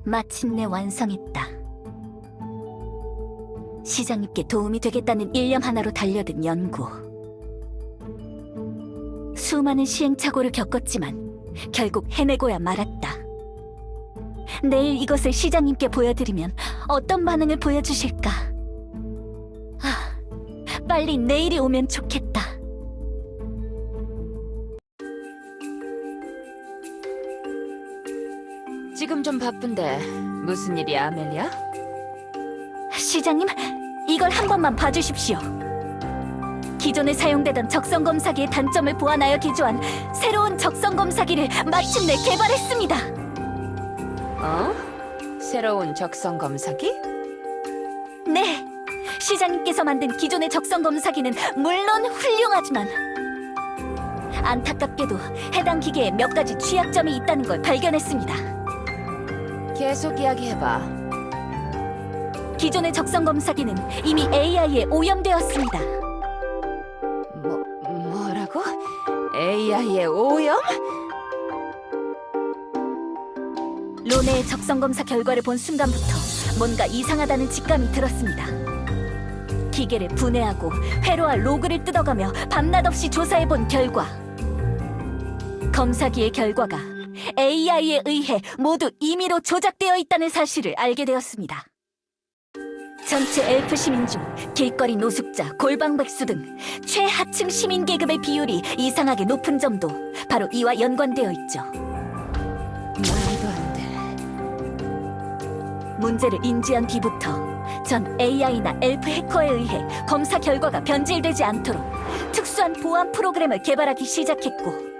마침내 완성했다. 시장님께 도움이 되겠다는 일념 하나로 달려든 연구. 수많은 시행착오를 겪었지만 결국 해내고야 말았다. 내일 이것을 시장님께 보여드리면 어떤 반응을 보여주실까? 빨리 내일이 오면 좋겠다. 지금 좀 바쁜데 무슨 일이야, 아멜리아? 시장님, 이걸 한 번만 봐주십시오. 기존에 사용되던 적성검사기의 단점을 보완하여 개조한 새로운 적성검사기를 마침내 개발했습니다. 새로운 적성 검사기? 네, 시장님께서 만든 기존의 적성검사기는 물론 훌륭하지만 안타깝게도 해당 기계에 몇 가지 취약점이 있다는 걸 발견했습니다. 계속 이야기해봐. 기존의 적성검사기는 이미 AI에 오염되었습니다. 뭐라고? AI의 오염? 론의 적성검사 결과를 본 순간부터 뭔가 이상하다는 직감이 들었습니다. 기계를 분해하고 회로와 로그를 뜯어가며 밤낮 없이 조사해본 결과 검사기의 결과가 AI에 의해 모두 임의로 조작되어 있다는 사실을 알게 되었습니다. 전체 엘프 시민 중 길거리 노숙자, 골방백수 등 최하층 시민 계급의 비율이 이상하게 높은 점도 바로 이와 연관되어 있죠. 말도 안 돼. 문제를 인지한 뒤부터 전 AI나 엘프 해커에 의해 검사 결과가 변질되지 않도록 특수한 보안 프로그램을 개발하기 시작했고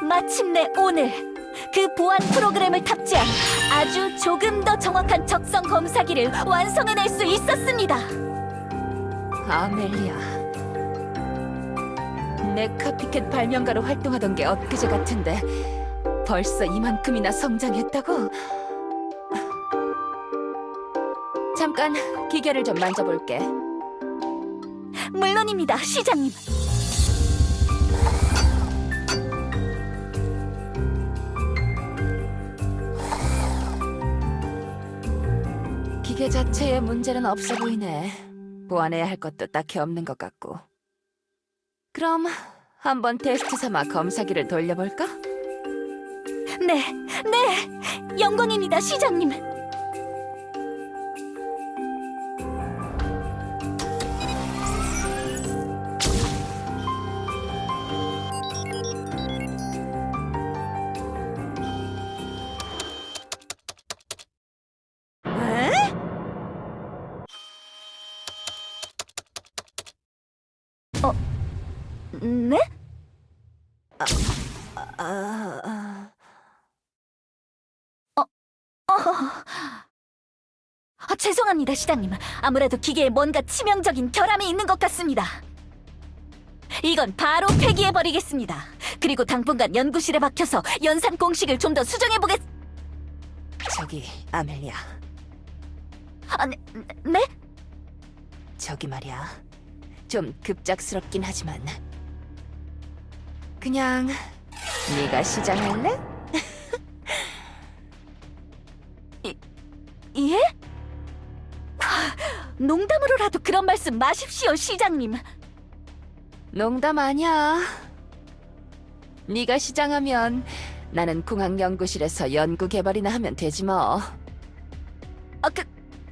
마침내 오늘 그 보안 프로그램을 탑재한 아주 조금 더 정확한 적성 검사기를 완성해낼 수 있었습니다. 아멜리아. 내 카피캣 발명가로 활동하던 게 엊그제 같은데 벌써 이만큼이나 성장했다고? 잠깐 기계를 좀 만져볼게. 물론입니다, 시장님. 기계 자체에 문제는 없어 보이네. 보완해야 할 것도 딱히 없는 것 같고. 그럼 한번 테스트 삼아 검사기를 돌려볼까? 네, 영광입니다, 시장님. 네? 죄송합니다, 시장님. 아무래도 기계에 뭔가 치명적인 결함이 있는 것 같습니다. 이건 바로 폐기해버리겠습니다. 그리고 당분간 연구실에 박혀서 연산 공식을 좀 더 수정해보겠... 저기 아멜리아. 네? 저기 말이야. 좀 급작스럽긴 하지만 그냥 네가 시장할래? 예? 농담으로라도 그런 말씀 마십시오, 시장님. 농담 아니야. 네가 시장하면 나는 공학 연구실에서 연구 개발이나 하면 되지 뭐.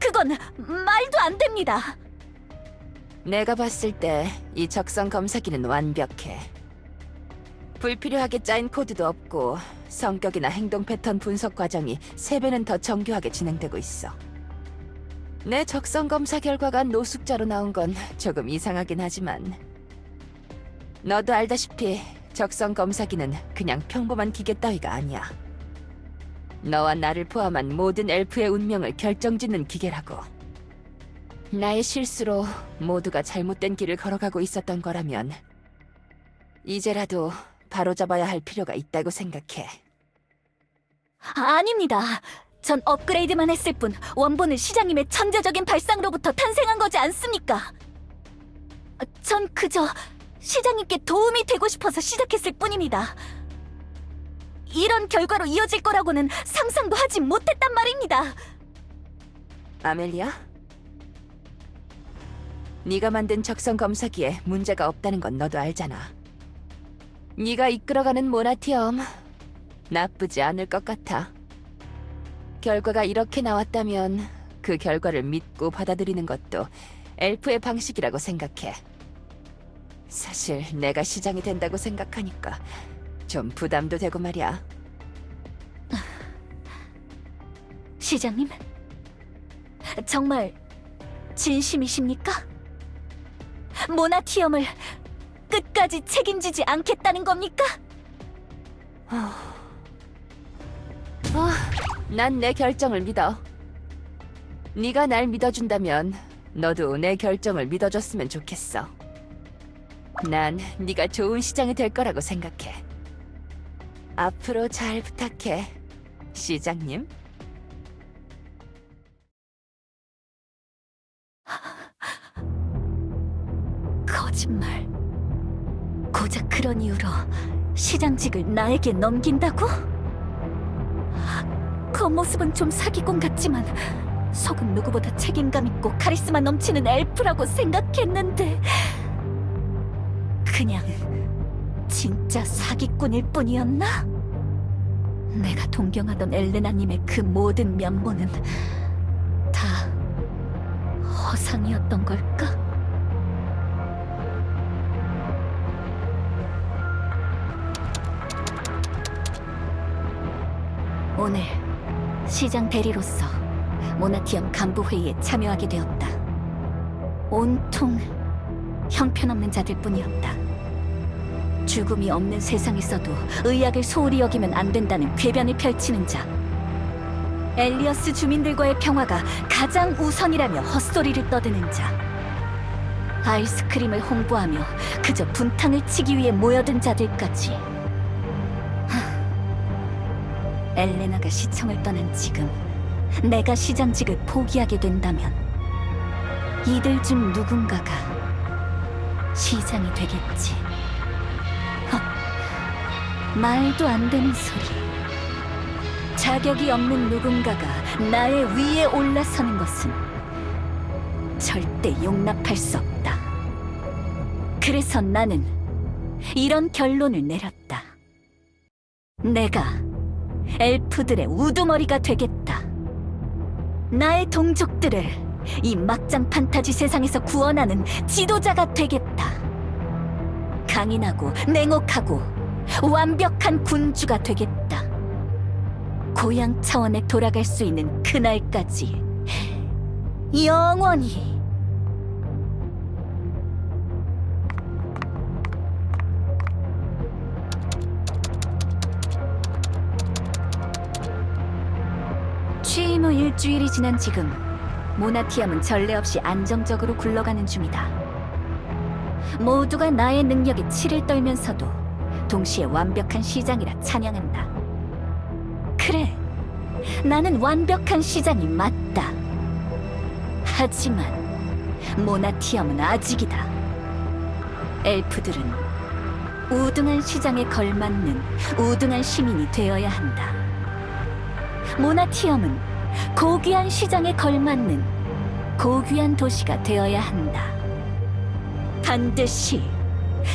그건 말도 안 됩니다. 내가 봤을 때 이 적성 검사기는 완벽해. 불필요하게 짜인 코드도 없고 성격이나 행동 패턴 분석 과정이 3배는 더 정교하게 진행되고 있어. 내 적성 검사 결과가 노숙자로 나온 건 조금 이상하긴 하지만 너도 알다시피 적성 검사기는 그냥 평범한 기계 따위가 아니야. 너와 나를 포함한 모든 엘프의 운명을 결정짓는 기계라고. 나의 실수로 모두가 잘못된 길을 걸어가고 있었던 거라면 이제라도 바로잡아야 할 필요가 있다고 생각해. 아닙니다. 전 업그레이드만 했을 뿐 원본은 시장님의 천재적인 발상으로부터 탄생한 거지 않습니까? 전 그저 시장님께 도움이 되고 싶어서 시작했을 뿐입니다. 이런 결과로 이어질 거라고는 상상도 하지 못했단 말입니다. 아멜리아? 네가 만든 적성 검사기에 문제가 없다는 건 너도 알잖아. 네가 이끌어가는 모나티엄 나쁘지 않을 것 같아. 결과가 이렇게 나왔다면 그 결과를 믿고 받아들이는 것도 엘프의 방식이라고 생각해. 사실 내가 시장이 된다고 생각하니까 좀 부담도 되고 말이야. 시장님, 정말 진심이십니까? 모나티엄을 끝까지 책임지지 않겠다는 겁니까? 난 내 결정을 믿어. 네가 날 믿어준다면 너도 내 결정을 믿어줬으면 좋겠어. 난 네가 좋은 시장이 될 거라고 생각해. 앞으로 잘 부탁해, 시장님. 거짓말. 고작 그런 이유로 시장직을 나에게 넘긴다고? 겉모습은 좀 사기꾼 같지만 속은 누구보다 책임감 있고 카리스마 넘치는 엘프라고 생각했는데 그냥 진짜 사기꾼일 뿐이었나? 내가 동경하던 엘레나님의 그 모든 면모는 다 허상이었던 걸까? 오늘 시장 대리로서 모나티엄 간부 회의에 참여하게 되었다. 온통 형편없는 자들 뿐이었다. 죽음이 없는 세상에서도 의학을 소홀히 여기면 안 된다는 궤변을 펼치는 자. 엘리어스 주민들과의 평화가 가장 우선이라며 헛소리를 떠드는 자. 아이스크림을 홍보하며 그저 분탕을 치기 위해 모여든 자들까지. 엘레나가 시청을 떠난 지금 내가 시장직을 포기하게 된다면 이들 중 누군가가 시장이 되겠지. 말도 안 되는 소리. 자격이 없는 누군가가 나의 위에 올라서는 것은 절대 용납할 수 없다. 그래서 나는 이런 결론을 내렸다. 내가 엘프들의 우두머리가 되겠다. 나의 동족들을 이 막장 판타지 세상에서 구원하는 지도자가 되겠다. 강인하고 냉혹하고 완벽한 군주가 되겠다. 고향 차원에 돌아갈 수 있는 그날까지 영원히. 취임 후 일주일이 지난 지금 모나티엄은 전례 없이 안정적으로 굴러가는 중이다. 모두가 나의 능력에 치를 떨면서도 동시에 완벽한 시장이라 찬양한다. 그래, 나는 완벽한 시장이 맞다. 하지만 모나티엄은 아직이다. 엘프들은 우등한 시장에 걸맞는 우등한 시민이 되어야 한다. 모나티엄은 고귀한 시장에 걸맞는 고귀한 도시가 되어야 한다. 반드시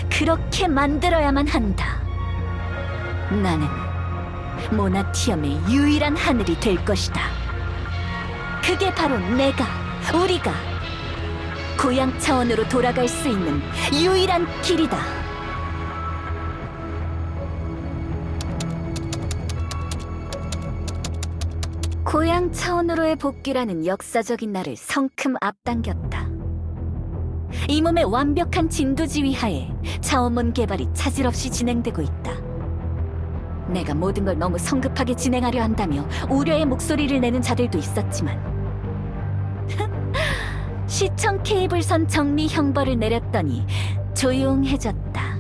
그렇게 만들어야만 한다. 나는 모나티엄의 유일한 하늘이 될 것이다. 그게 바로 우리가 고향 차원으로 돌아갈 수 있는 유일한 길이다. 고향 차원으로의 복귀라는 역사적인 날을 성큼 앞당겼다. 이 몸의 완벽한 진두지휘 하에 차원문 개발이 차질 없이 진행되고 있다. 내가 모든 걸 너무 성급하게 진행하려 한다며 우려의 목소리를 내는 자들도 있었지만 시청 케이블선 정리 형벌을 내렸더니 조용해졌다.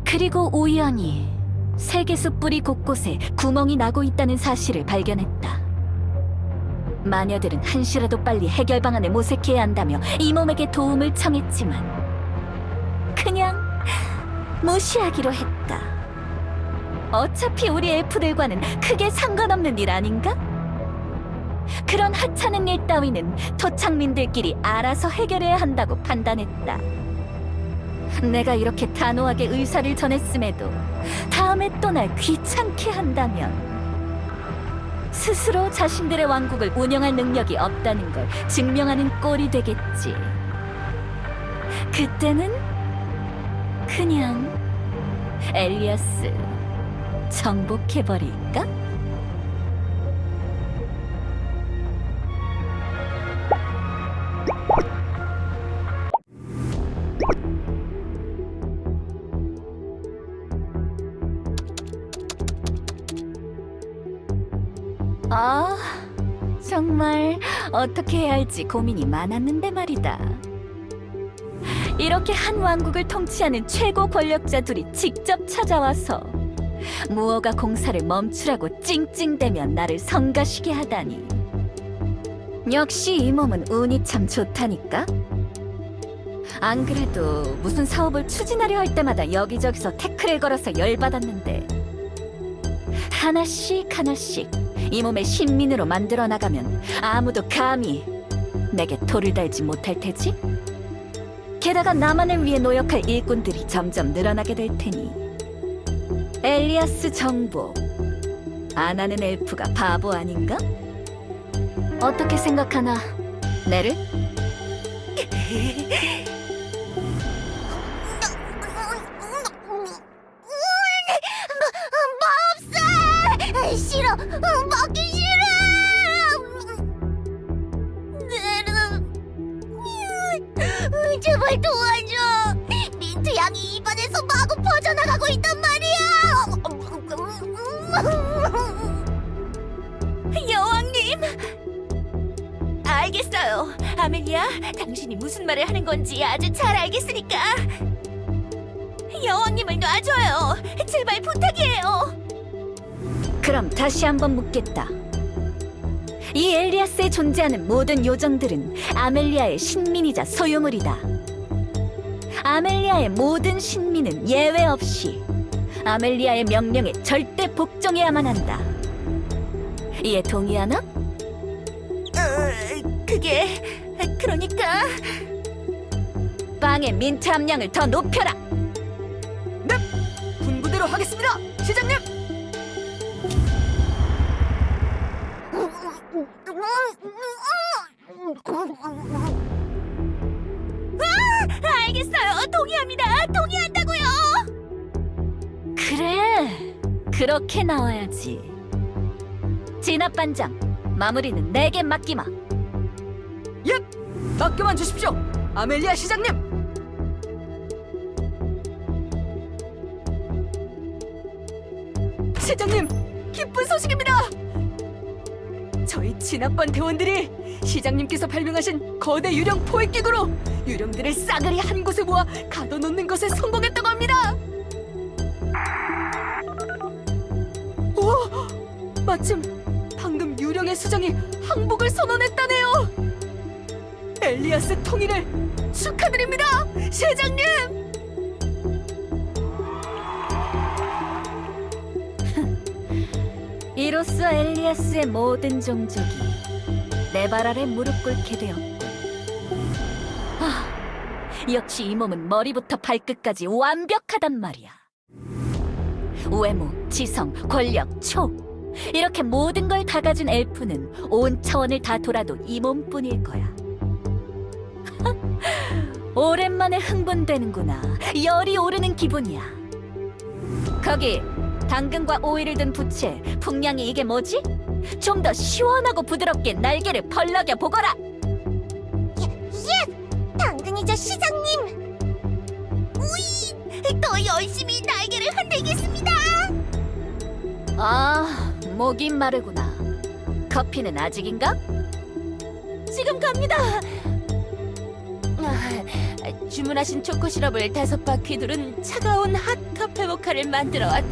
그리고 우연히 세계수 뿌리 곳곳에 구멍이 나고 있다는 사실을 발견했다. 마녀들은 한시라도 빨리 해결 방안을 모색해야 한다며 이 몸에게 도움을 청했지만 그냥 무시하기로 했다. 어차피 우리 엘프들과는 크게 상관없는 일 아닌가? 그런 하찮은 일 따위는 토착민들끼리 알아서 해결해야 한다고 판단했다. 내가 이렇게 단호하게 의사를 전했음에도 다음에 또 날 귀찮게 한다면 스스로 자신들의 왕국을 운영할 능력이 없다는 걸 증명하는 꼴이 되겠지. 그때는 그냥 엘리아스 정복해버릴까? 아, 정말 어떻게 해야 할지 고민이 많았는데 말이다. 이렇게 한 왕국을 통치하는 최고 권력자 둘이 직접 찾아와서 무허가 공사를 멈추라고 찡찡대며 나를 성가시게 하다니. 역시 이 몸은 운이 참 좋다니까? 안 그래도 무슨 사업을 추진하려 할 때마다 여기저기서 태클을 걸어서 열받았는데 하나씩 이 몸의 신민으로 만들어 나가면 아무도 감히 내게 돌을 달지 못할 테지? 게다가 나만을 위해 노력할 일꾼들이 점점 늘어나게 될 테니 엘리아스 정복 안 하는 엘프가 바보 아닌가? 어떻게 생각하나, 내를? 싫어! 먹기 싫어! 제발 도와줘! 민트 양이 입안에서 마구 퍼져나가고 있단 말이야! 여왕님! 알겠어요. 아멜리아, 당신이 무슨 말을 하는 건지 아주 잘 알겠으니까 여왕님을 놔줘요. 제발 부탁이에요. 그럼 다시 한번 묻겠다. 이 엘리아스에 존재하는 모든 요정들은 아멜리아의 신민이자 소유물이다. 아멜리아의 모든 신민은 예외 없이 아멜리아의 명령에 절대 복종해야만 한다. 이에 동의하나? 그러니까 빵의 민트 함량을 더 높여라. 분부대로 하겠습니다, 시장님. 알겠어요. 동의합니다. 동의한다고요. 그래, 그렇게 나와야지. 진압 반장, 마무리는 내게 맡기마. 예, 맡겨만 주십시오, 아멜리아 시장님. 시장님, 기쁜 소식입니다. 저희 진압반 대원들이 시장님께서 발명하신 거대 유령 포획기구로 유령들을 싸그리 한 곳에 모아 가둬놓는 것에 성공했다고 합니다. 오, 마침 방금 유령의 수장이 항복을 선언했다네요. 엘리아스 통일을 축하드립니다, 시장님. 이로써 엘리아스의 모든 종족이 내 발 아래 무릎 꿇게 되었군. 역시 이 몸은 머리부터 발끝까지 완벽하단 말이야. 외모, 지성, 권력, 초 이렇게 모든 걸 다 가진 엘프는 온 차원을 다 돌아도 이 몸뿐일 거야. 오랜만에 흥분되는구나. 열이 오르는 기분이야. 거기 당근과 오이를 든 부채, 풍량이 이게 뭐지? 좀 더 시원하고 부드럽게 날개를 펄럭여 보거라. 당근이죠, 시장님! 우이! 더 열심히 날개를 흔들겠습니다! 아, 목이 마르구나. 커피는 아직인가? 지금 갑니다. 주문하신 초코 시럽을 5바퀴 두른 차가운 핫 카페 모카를 만들어 왔.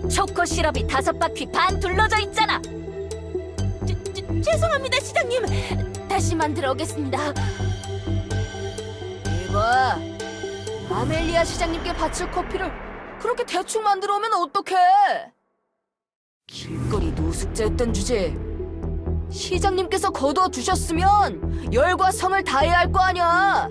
초코 시럽이 5바퀴 반 둘러져 있잖아. 죄송합니다, 시장님. 다시 만들어 오겠습니다. 이거 아멜리아 시장님께 바칠 커피를 그렇게 대충 만들어 오면 어떡해? 길거리 노숙자였던 주제에 시장님께서 거두어 주셨으면 열과 성을 다해야 할 거 아니야.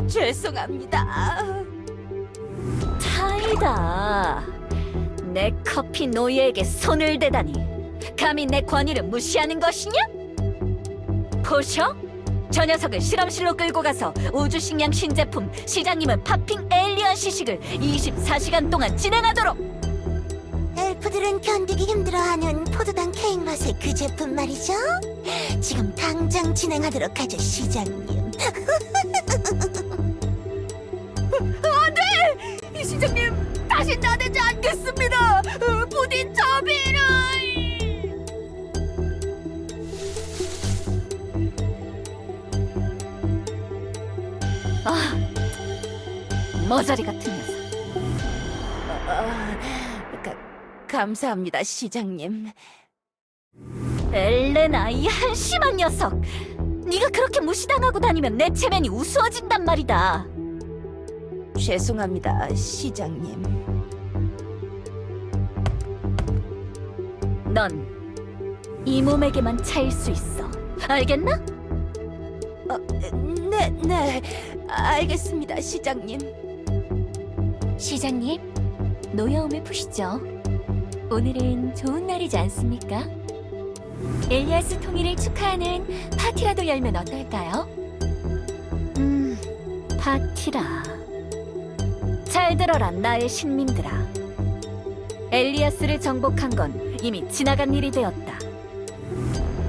죄송합니다. 타이다. 내 커피 노예에게 손을 대다니. 감히 내 권위를 무시하는 것이냐? 보셔? 저 녀석을 실험실로 끌고 가서 우주식량 신제품 시장님은 팝핑 에일리언 시식을 24시간 동안 진행하도록. 엘프들은 견디기 힘들어하는 포도당 케이크 맛의 그 제품 말이죠. 지금 당장 진행하도록 하죠, 시장님. 이 시장님 다시 나대지 않겠습니다. 부디 저비를. 아, 머저리 같은 녀석. 감사합니다, 시장님. 엘레나, 이 한심한 녀석. 네가 그렇게 무시당하고 다니면 내 체면이 우스워진단 말이다. 죄송합니다, 시장님. 넌 이 몸에게만 차일 수 있어. 알겠나? 네, 알겠습니다, 시장님. 시장님, 노여움을 푸시죠. 오늘은 좋은 날이지 않습니까? 엘리아스 통일을 축하하는 파티라도 열면 어떨까요? 파티라. 잘 들어라, 나의 신민들아. 엘리아스를 정복한 건 이미 지나간 일이 되었다.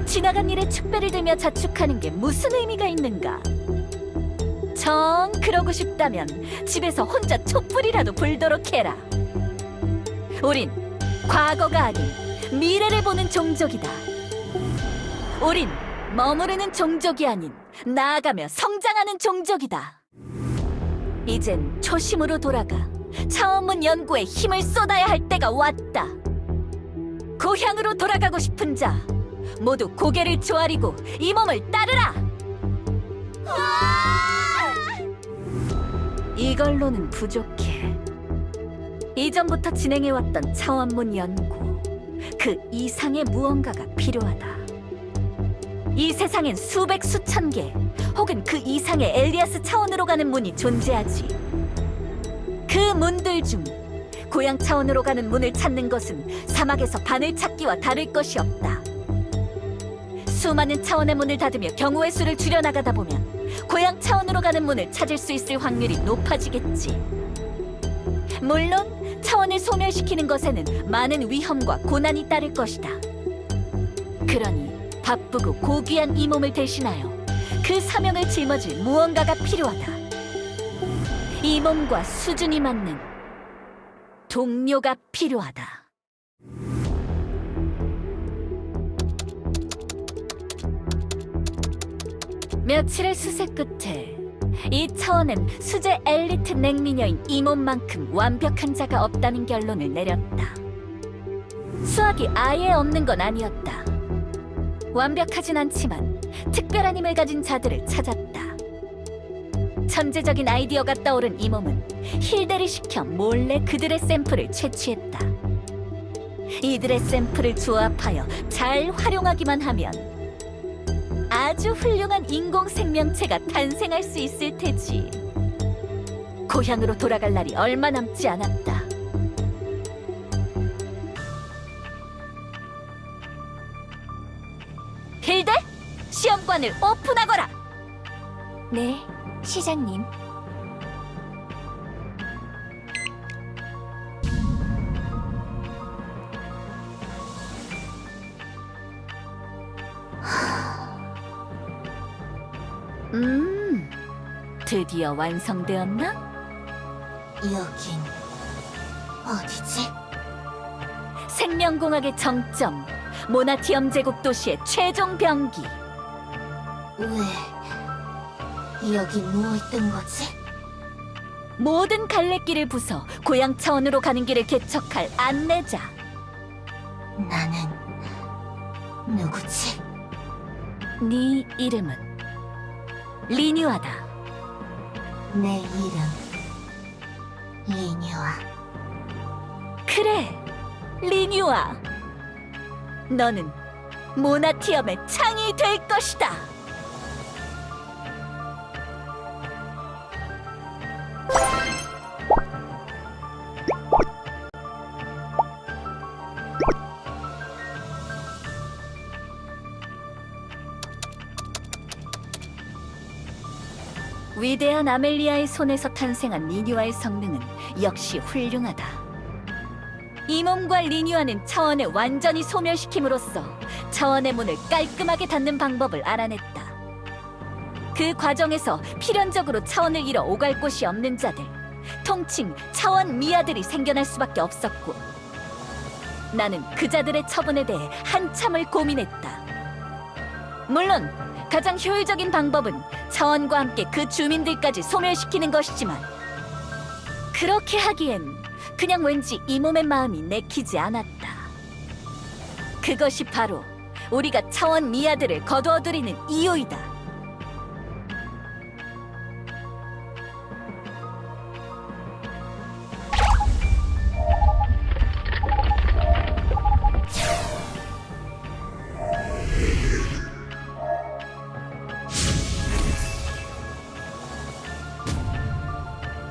지나간 일에 축배를 들며 자축하는 게 무슨 의미가 있는가? 정 그러고 싶다면 집에서 혼자 촛불이라도 불도록 해라. 우린 과거가 아닌 미래를 보는 종족이다. 우린 머무르는 종족이 아닌 나아가며 성장하는 종족이다. 이젠 초심으로 돌아가 차원문 연구에 힘을 쏟아야 할 때가 왔다. 고향으로 돌아가고 싶은 자 모두 고개를 조아리고 이 몸을 따르라. 이걸로는 부족해. 이전부터 진행해왔던 차원문 연구, 그 이상의 무언가가 필요하다. 이 세상엔 수백 수천 개 혹은 그 이상의 엘리아스 차원으로 가는 문이 존재하지. 그 문들 중 고향 차원으로 가는 문을 찾는 것은 사막에서 바늘 찾기와 다를 것이 없다. 수많은 차원의 문을 닫으며 경우의 수를 줄여나가다 보면 고향 차원으로 가는 문을 찾을 수 있을 확률이 높아지겠지. 물론 차원을 소멸시키는 것에는 많은 위험과 고난이 따를 것이다. 그러니 바쁘고 고귀한 이 몸을 대신하여 그 사명을 짊어질 무언가가 필요하다. 이 몸과 수준이 맞는 동료가 필요하다. 며칠의 수세 끝에 이 차원은 수제 엘리트 냉미녀인 이 몸만큼 완벽한 자가 없다는 결론을 내렸다. 수학이 아예 없는 건 아니었다. 완벽하진 않지만 특별한 힘을 가진 자들을 찾았다. 천재적인 아이디어가 떠오른 이 몸은 힐대를 시켜 몰래 그들의 샘플을 채취했다. 이들의 샘플을 조합하여 잘 활용하기만 하면 아주 훌륭한 인공 생명체가 탄생할 수 있을 테지. 고향으로 돌아갈 날이 얼마 남지 않았다. 힐대, 시험관을 오픈하거라. 네, 시장님. 드디어 완성되었나? 여긴 어디지? 생명공학의 정점, 모나티엄 제국 도시의 최종 병기. 왜 여기 누워있던 거지? 모든 갈래길을 부숴 고향 차원으로 가는 길을 개척할 안내자. 나는 누구지? 네 이름은 리뉴아다. 내 이름 리뉴아. 그래, 리뉴아. 너는 모나티엄의 창이 될 것이다. 위대한 아멜리아의 손에서 탄생한 리뉴아의 성능은 역시 훌륭하다. 이 몸과 리뉴아는 차원을 완전히 소멸시킴으로써 차원의 문을 깔끔하게 닫는 방법을 알아냈다. 그 과정에서 필연적으로 차원을 잃어 오갈 곳이 없는 자들, 통칭 차원 미아들이 생겨날 수밖에 없었고, 나는 그 자들의 처분에 대해 한참을 고민했다. 물론 가장 효율적인 방법은 차원과 함께 그 주민들까지 소멸시키는 것이지만, 그렇게 하기엔 그냥 왠지 이 몸의 마음이 내키지 않았다. 그것이 바로 우리가 차원 미아들을 거두어들이는 이유이다.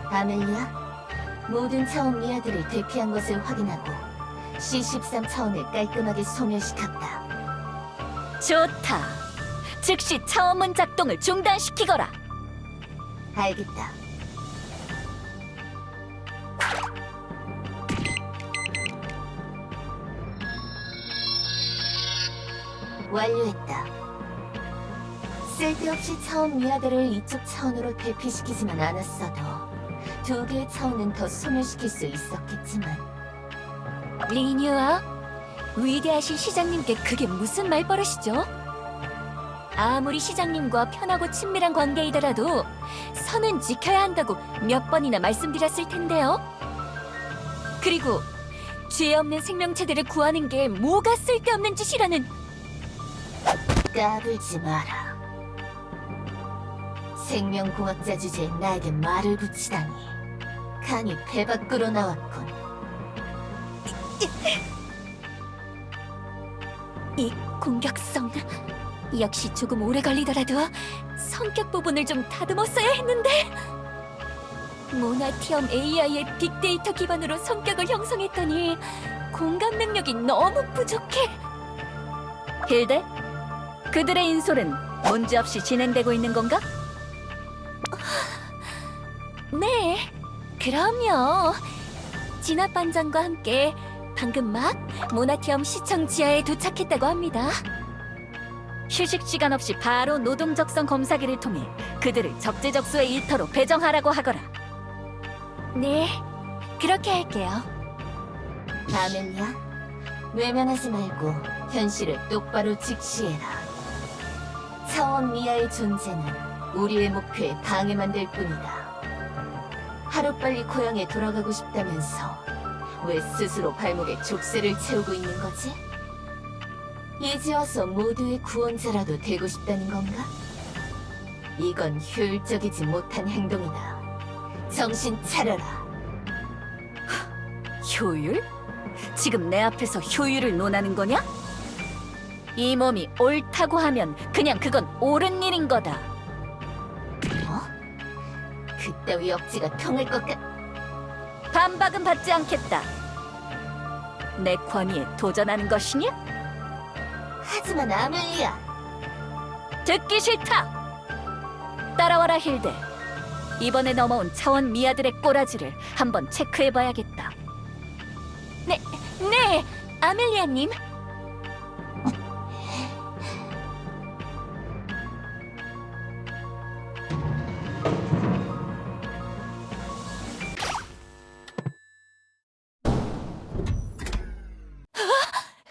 아멜리아, 모든 차원 미아들을 대피한 것을 확인하고 C13 차원을 깔끔하게 소멸시켰다. 좋다. 즉시 차원문 작동을 중단시키거라. 알겠다. 완료했다. 쓸데없이 차원 미아들을 이쪽 차원으로 대피시키지만 않았어도 두 개의 차원은 더 소멸시킬 수 있었겠지만, 리뉴아, 위대하신 시장님께 그게 무슨 말버릇이죠? 아무리 시장님과 편하고 친밀한 관계이더라도 선은 지켜야 한다고 몇 번이나 말씀드렸을 텐데요. 그리고 죄 없는 생명체들을 구하는 게 뭐가 쓸데없는 짓이라는. 까불지 마라. 생명공학자 주제에 나에게 말을 붙이다니 간이 배 밖으로 나왔군. 이 공격성 역시 조금 오래 걸리더라도 성격 부분을 좀 다듬었어야 했는데. 모나티엄 AI의 빅데이터 기반으로 성격을 형성했더니 공감 능력이 너무 부족해. hilde, 그들의 인솔은 문제없이 진행되고 있는 건가? 네, 그럼요. 진압 반장과 함께 방금 막 모나티엄 시청 지하에 도착했다고 합니다. 휴식 시간 없이 바로 노동적성 검사기를 통해 그들을 적재적소의 일터로 배정하라고 하거라. 네, 그렇게 할게요. 아멜리아, 외면하지 말고 현실을 똑바로 직시해라. 차원 미아의 존재는 우리의 목표에 방해만 될 뿐이다. 하루빨리 고향에 돌아가고 싶다면서 왜 스스로 발목에 족쇄를 채우고 있는 거지? 이제 와서 모두의 구원자라도 되고 싶다는 건가? 이건 효율적이지 못한 행동이다. 정신 차려라. 효율? 지금 내 앞에서 효율을 논하는 거냐? 이 몸이 옳다고 하면 그냥 그건 옳은 일인 거다. 뭐? 그따위 억지가 통할 것 같... 반박은 받지 않겠다. 내 권위에 도전하는 것이냐? 하지만 아멜리아, 듣기 싫다. 따라와라 힐데. 이번에 넘어온 차원 미아들의 꼬라지를 한번 체크해봐야겠다. 네, 아멜리아님.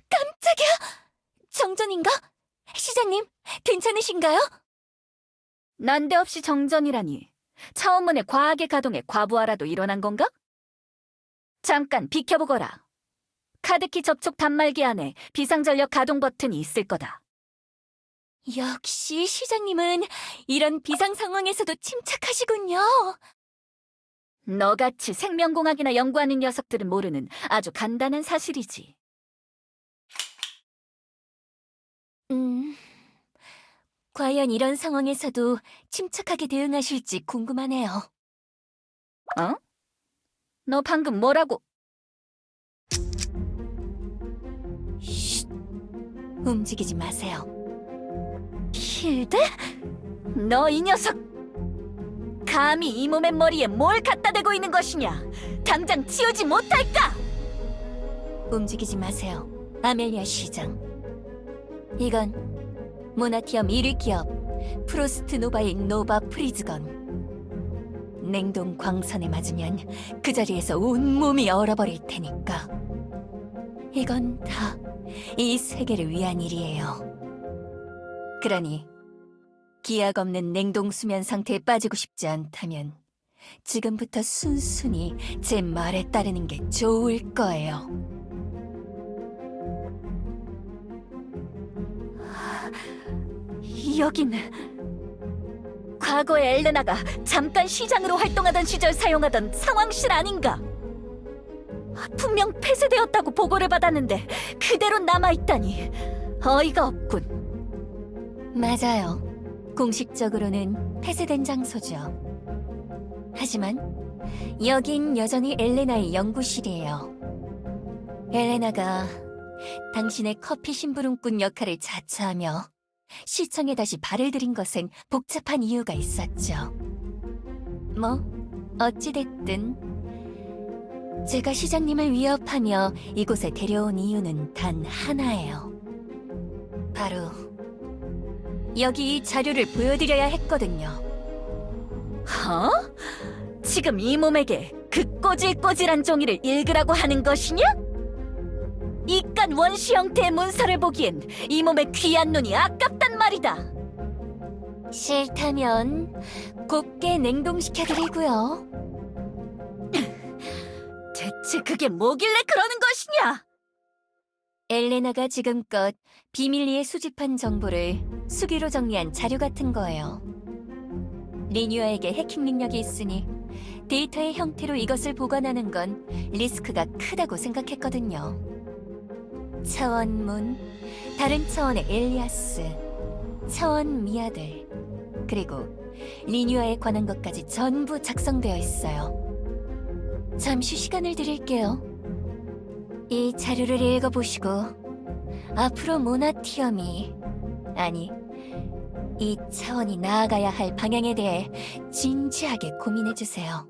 깜짝이야! 정전인가? 시장님, 괜찮으신가요? 난데없이 정전이라니. 차원문의 과하게 가동해 과부하라도 일어난 건가? 잠깐 비켜보거라. 카드키 접촉 단말기 안에 비상전력 가동 버튼이 있을 거다. 역시 시장님은 이런 비상 상황에서도 침착하시군요. 너같이 생명공학이나 연구하는 녀석들은 모르는 아주 간단한 사실이지. 과연 이런 상황에서도 침착하게 대응하실지 궁금하네요. 어? 너 방금 뭐라고? 쉿, 움직이지 마세요. 힐드? 너 이 녀석! 감히 이 몸의 머리에 뭘 갖다 대고 있는 것이냐? 당장 치우지 못할까? 움직이지 마세요, 아멜리아 시장. 이건 모나티엄 1위 기업 프로스트 노바의 노바 프리즈건. 냉동 광선에 맞으면 그 자리에서 온몸이 얼어버릴 테니까. 이건 다 이 세계를 위한 일이에요. 그러니 기약 없는 냉동 수면 상태에 빠지고 싶지 않다면 지금부터 순순히 제 말에 따르는 게 좋을 거예요. 여긴 과거에 엘레나가 잠깐 시장으로 활동하던 시절 사용하던 상황실 아닌가? 분명 폐쇄되었다고 보고를 받았는데 그대로 남아있다니 어이가 없군. 맞아요. 공식적으로는 폐쇄된 장소죠. 하지만 여긴 여전히 엘레나의 연구실이에요. 엘레나가 당신의 커피 심부름꾼 역할을 자처하며 시청에 다시 발을 들인 것엔 복잡한 이유가 있었죠. 뭐 어찌됐든 제가 시장님을 위협하며 이곳에 데려온 이유는 단 하나예요. 바로 여기 이 자료를 보여드려야 했거든요. 어? 지금 이 몸에게 그 꼬질꼬질한 종이를 읽으라고 하는 것이냐? 이깟 원시 형태의 문서를 보기엔 이 몸의 귀한 눈이 아깝단 말이다. 싫다면 곱게 냉동시켜드리고요. 대체 그게 뭐길래 그러는 것이냐? 엘레나가 지금껏 비밀리에 수집한 정보를 수기로 정리한 자료 같은 거예요. 리뉴아에게 해킹 능력이 있으니 데이터의 형태로 이것을 보관하는 건 리스크가 크다고 생각했거든요. 차원 문, 다른 차원의 엘리아스, 차원 미아들, 그리고 리뉴아에 관한 것까지 전부 작성되어 있어요. 잠시 시간을 드릴게요. 이 자료를 읽어보시고 앞으로 모나티엄이, 아니, 이 차원이 나아가야 할 방향에 대해 진지하게 고민해주세요.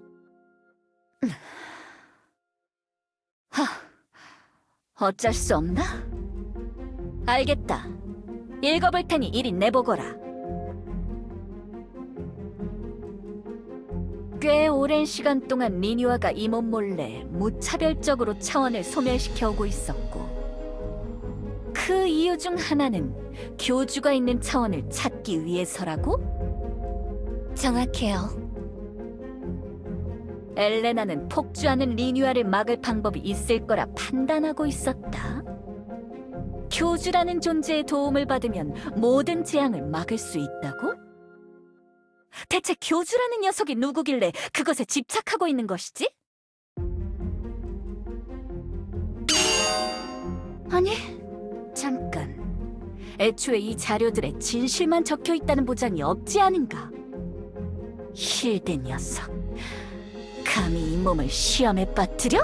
어쩔 수 없나? 알겠다. 읽어볼 테니 이리 내보거라. 꽤 오랜 시간 동안 리뉴아가 이 몸 몰래 무차별적으로 차원을 소멸시켜오고 있었고, 그 이유 중 하나는 교주가 있는 차원을 찾기 위해서라고? 정확해요. 엘레나는 폭주하는 리뉴아를 막을 방법이 있을 거라 판단하고 있었다. 교주라는 존재의 도움을 받으면 모든 재앙을 막을 수 있다고? 대체 교주라는 녀석이 누구길래 그것에 집착하고 있는 것이지? 아니, 잠깐. 애초에 이 자료들에 진실만 적혀 있다는 보장이 없지 않은가? 힐드 녀석. 감히 이 몸을 시험에 빠뜨려?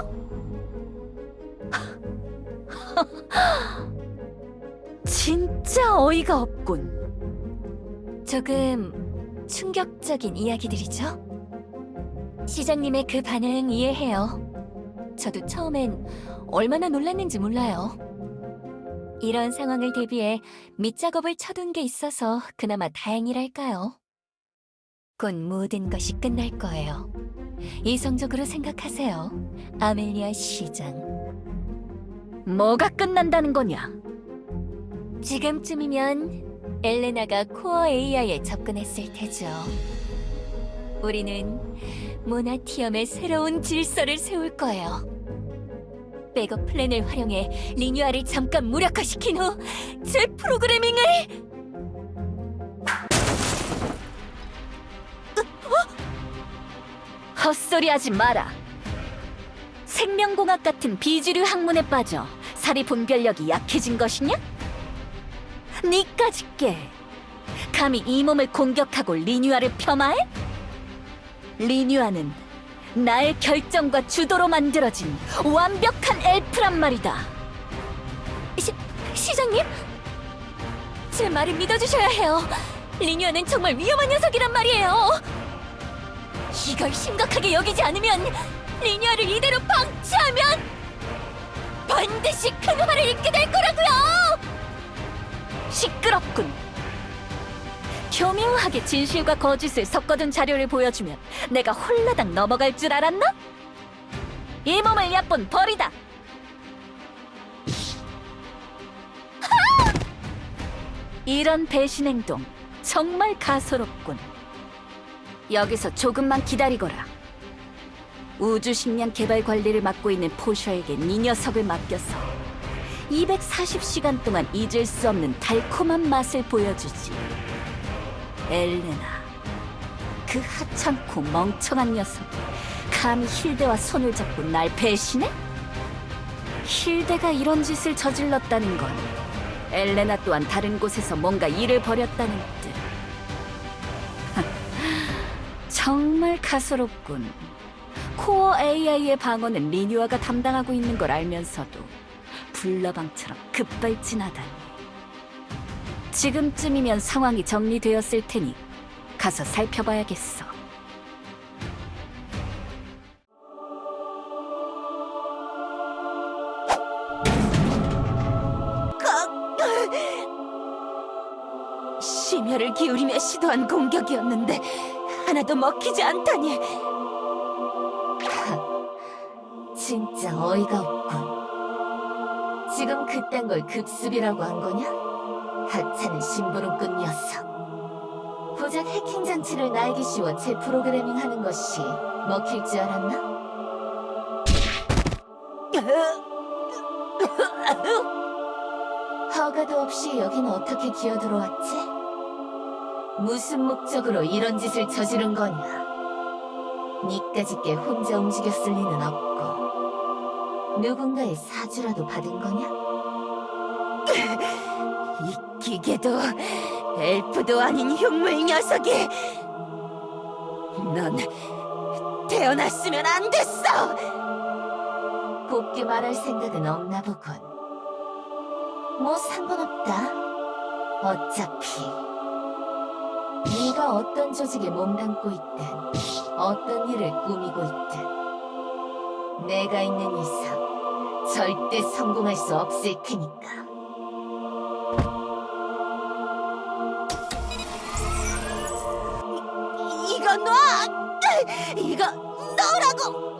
진짜 어이가 없군. 조금 충격적인 이야기들이죠? 시장님의 그 반응 이해해요. 저도 처음엔 얼마나 놀랐는지 몰라요. 이런 상황을 대비해 밑작업을 쳐둔 게 있어서 그나마 다행이랄까요. 곧 모든 것이 끝날 거예요. 이성적으로 생각하세요, 아멜리아 시장. 뭐가 끝난다는 거냐? 지금쯤이면 엘레나가 코어 AI에 접근했을 테죠. 우리는 모나티엄의 새로운 질서를 세울 거예요. 백업 플랜을 활용해 리뉴아를 잠깐 무력화시킨 후 제 프로그래밍을... 헛소리하지 마라. 생명공학 같은 비주류 학문에 빠져 사리 분별력이 약해진 것이냐? 니까짓 게 감히 이 몸을 공격하고 리뉴아를 폄하해? 리뉴아는 나의 결정과 주도로 만들어진 완벽한 엘프란 말이다. 시장님? 제 말을 믿어주셔야 해요. 리뉴아는 정말 위험한 녀석이란 말이에요. 이걸 심각하게 여기지 않으면 리뉴아를 이대로 방치하면 반드시 큰 화를 입게 될 거라고요. 시끄럽군. 교묘하게 진실과 거짓을 섞어둔 자료를 보여주면 내가 홀라당 넘어갈 줄 알았나? 이 몸을 얕본 벌이다. 이런 배신 행동 정말 가소롭군. 여기서 조금만 기다리거라. 우주 식량 개발 관리를 맡고 있는 포셔에게 네 녀석을 맡겨서 240시간 동안 잊을 수 없는 달콤한 맛을 보여주지. 엘레나, 그 하찮고 멍청한 녀석, 감히 힐데와 손을 잡고 날 배신해? 힐데가 이런 짓을 저질렀다는 건 엘레나 또한 다른 곳에서 뭔가 일을 벌였다는 뜻. 정말 가소롭군. 코어 AI의 방어는 리뉴아가 담당하고 있는 걸 알면서도 불나방처럼 급발진하다니. 지금쯤이면 상황이 정리되었을 테니 가서 살펴봐야겠어. 심혈을 기울이며 시도한 공격이었는데 하나도 먹히지 않다니. 진짜 어이가 없군. 지금 그딴 걸 급습이라고 한 거냐? 하찮은 심부름꾼 녀석. 고작 해킹 장치를 나에게 씌워 재프로그래밍 하는 것이 먹힐 줄 알았나? 허가도 없이 여긴 어떻게 기어들어왔지? 무슨 목적으로 이런 짓을 저지른 거냐? 니까짓게 혼자 움직였을 리는 없고 누군가의 사주라도 받은 거냐? 이 기계도 엘프도 아닌 흉물 녀석이! 넌 태어났으면 안 됐어! 곱게 말할 생각은 없나 보군. 뭐 상관없다. 어차피 네가 어떤 조직에 몸담고 있든 어떤 일을 꾸미고 있든 내가 있는 이상 절대 성공할 수 없을 테니까. 이거 놔! 이거 넣으라고!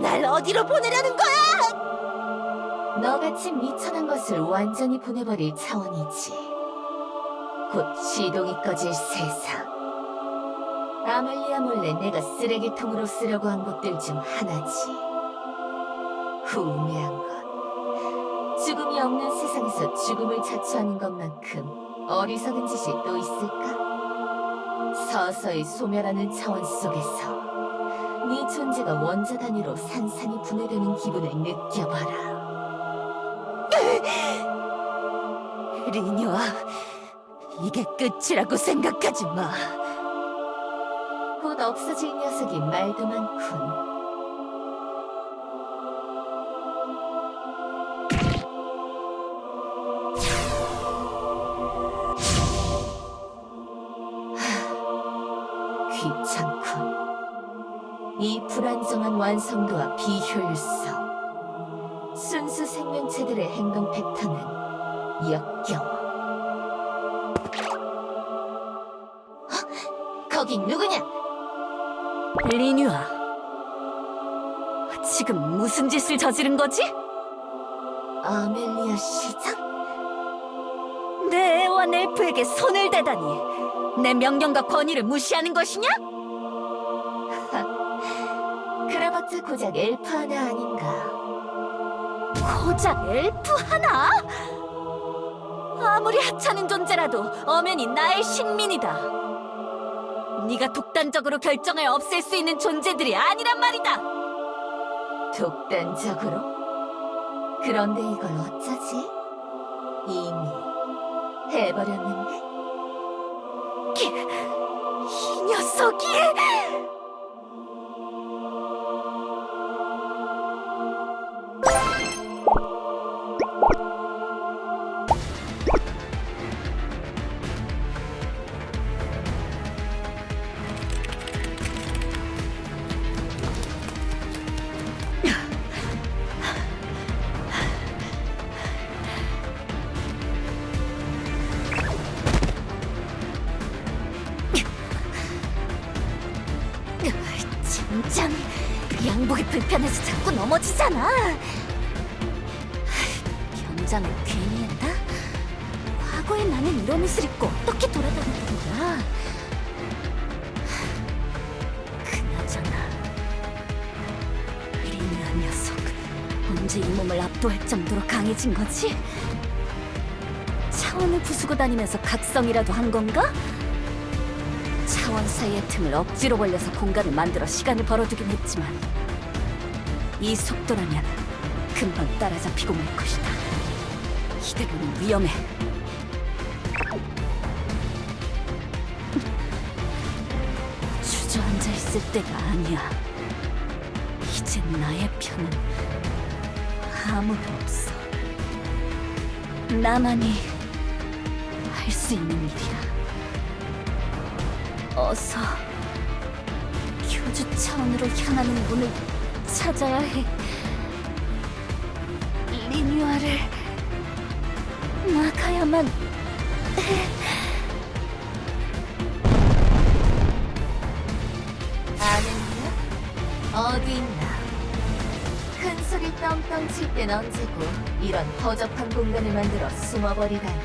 날 어디로 보내려는 거야! 너같이 미천한 것을 완전히 보내버릴 차원이지. 곧 시동이 꺼질 세상. 아멜리아 몰래 내가 쓰레기통으로 쓰려고 한 것들 중 하나지. 후매한 것. 죽음이 없는 세상에서 죽음을 자초하는 것만큼 어리석은 짓이 또 있을까? 서서히 소멸하는 차원 속에서 네 존재가 원자 단위로 산산이 분해되는 기분을 느껴봐라. 리뉴아, 이게 끝이라고 생각하지 마. 곧 없어질 녀석이 말도 많군. 귀찮군. 이 불안정한 완성도와 비효율성. 순수 생명체들의 행동 패턴은 역겨워. 거긴 누구냐? 리뉴아, 지금 무슨 짓을 저지른 거지? 아멜리아 시장? 내 애완 엘프에게 손을 대다니 내 명령과 권위를 무시하는 것이냐? 그래봤자 고작 엘프 하나 아닌가. 고작 엘프 하나? 아무리 하찮은 존재라도 엄연히 나의 식민이다. 네가 독단적으로 결정을 없앨 수 있는 존재들이 아니란 말이다. 독단적으로? 그런데 이걸 어쩌지? 이미 해버렸는데? 이 녀석이! 진짜 양복이 불편해서 자꾸 넘어지잖아. 연장을 괜히 했나? 과거에 나는 이런 옷을 입고 어떻게 돌아다녔던 거야? 그나저나 리니아 녀석 언제 이 몸을 압도할 정도로 강해진 거지? 차원을 부수고 다니면서 각성이라도 한 건가? 차원 사이의 틈을 억지로 벌려서 공간을 만들어 시간을 벌어두긴 했지만 이 속도라면 금방 따라잡히고 말 것이다. 이대로는 위험해. 주저앉아 있을 때가 아니야. 이젠 나의 편은 아무도 없어. 나만이 할 수 있는 일이야. 어서 교주 차원으로 향하는 문을 찾아야 해. 리뉴아를 막아야만 해. 아는냐? 어디 있나? 큰 소리 떵떵 칠 땐 언제고 이런 허접한 공간을 만들어 숨어버리다니.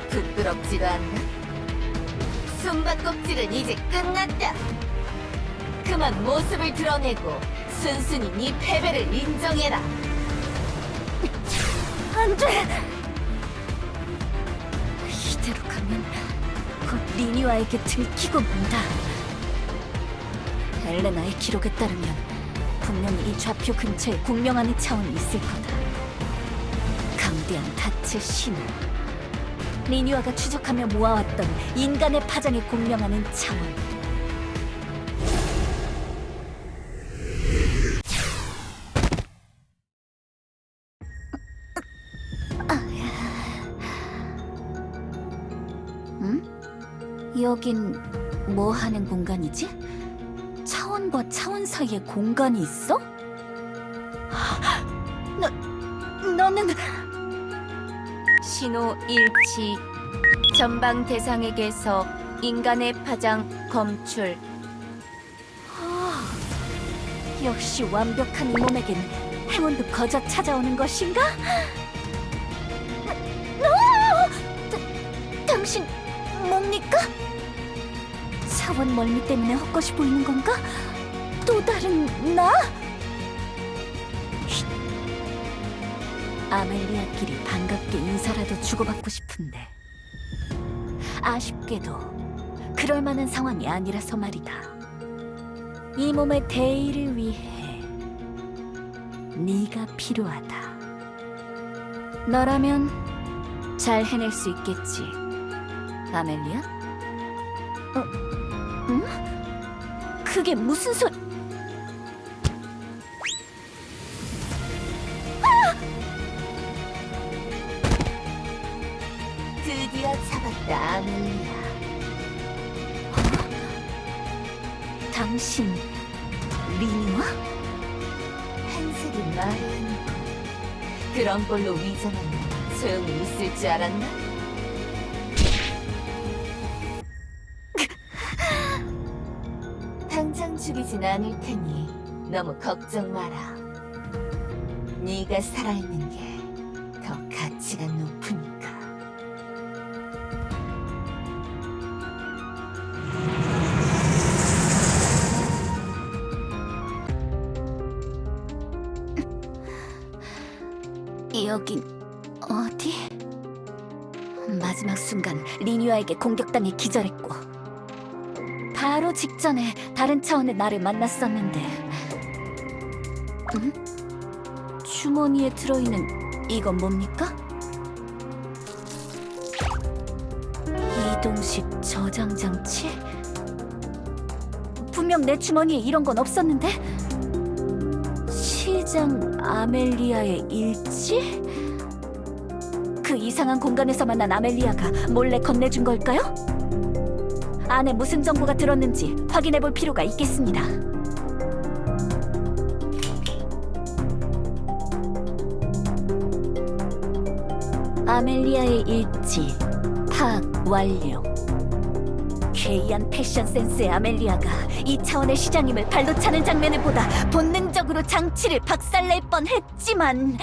부끄럽지도 않나? 숨바꼭질은 이제 끝났다. 그만 모습을 드러내고 순순히 네 패배를 인정해라. 안 돼! 이대로 가면 곧 리뉴아에게 들키고 만다. 엘레나의 기록에 따르면 분명히 이 좌표 근처에 공명하는 차원이 있을 거다. 강대한 닻의 신호. 리뉴아가 추적하며 모아왔던 인간의 파장에 공명하는 차원. 여긴 뭐 하는 공간이지? 차원과 차원 사이에 공간이 있어? 너는 신호 일치. 전방 대상에게서 인간의 파장 검출. 역시 완벽한 이 몸에겐 행운도 거저 찾아오는 것인가? 당신 뭡니까? 차원 멀미 때문에 헛것이 보이는 건가? 또 다른 나? 쉿. 아멜리아끼리 반갑게 인사라도 주고받고 싶은데 아쉽게도 그럴 만한 상황이 아니라서 말이다. 이 몸의 대의를 위해 네가 필요하다. 너라면 잘 해낼 수 있겠지, 아멜리아? 응? 그게 무슨 소리? 드디어 잡았다, 아멜리아. 당신 리니와? 한색이 말하니 그런 걸로 위장하면 소용이 있을 줄 알았나? 당장 죽이진 않을 테니 너무 걱정 마라. 네가 살아있는 게 더 가치가 높으니까. 여긴 어디? 마지막 순간 리뉴아에게 공격당해 기절했고 바로 직전에 다른 차원의 나를 만났었는데. 응? 주머니에 들어있는 이건 뭡니까? 이동식 저장 장치? 분명 내 주머니에 이런 건 없었는데? 시장 아멜리아의 일지? 그 이상한 공간에서 만난 아멜리아가 몰래 건네준 걸까요? 안에 무슨 정보가 들었는지 확인해 볼 필요가 있겠습니다. 아멜리아의 일지 파악 완료. 괴이한 패션 센스의 아멜리아가 이 차원의 시장임을 발로 차는 장면을 보다 본능적으로 장치를 박살낼 뻔했지만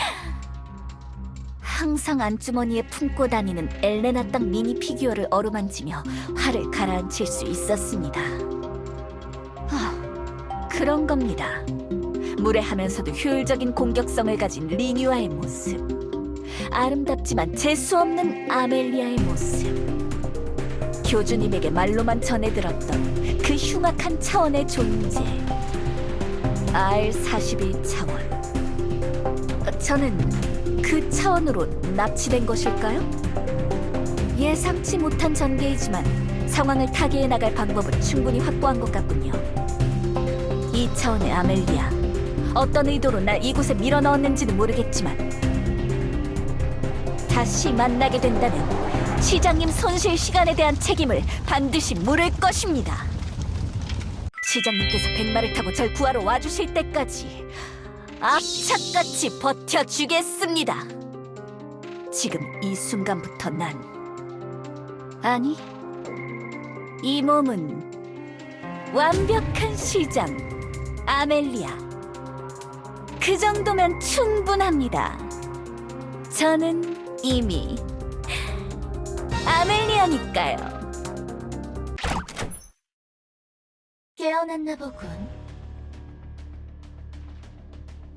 항상 안주머니에 품고 다니는 엘레나 땅 미니 피규어를 어루만지며 화를 가라앉힐 수 있었습니다. 그런 겁니다. 무례하면서도 효율적인 공격성을 가진 리뉴아의 모습, 아름답지만 재수없는 아멜리아의 모습, 교주님에게 말로만 전해들었던 그 흉악한 차원의 존재, R41차원. 저는 그 차원으로 납치된 것일까요? 예상치 못한 전개이지만 상황을 타개해 나갈 방법은 충분히 확보한 것 같군요. 이 차원의 아멜리아, 어떤 의도로 날 이곳에 밀어넣었는지는 모르겠지만 다시 만나게 된다면 시장님 손실 시간에 대한 책임을 반드시 물을 것입니다. 시장님께서 백마를 타고 절 구하러 와주실 때까지 악착같이 버텨주겠습니다. 지금 이 순간부터 난, 아니, 이 몸은 완벽한 시장 아멜리아. 그 정도면 충분합니다. 저는 이미 아멜리아니까요. 깨어났나 보군.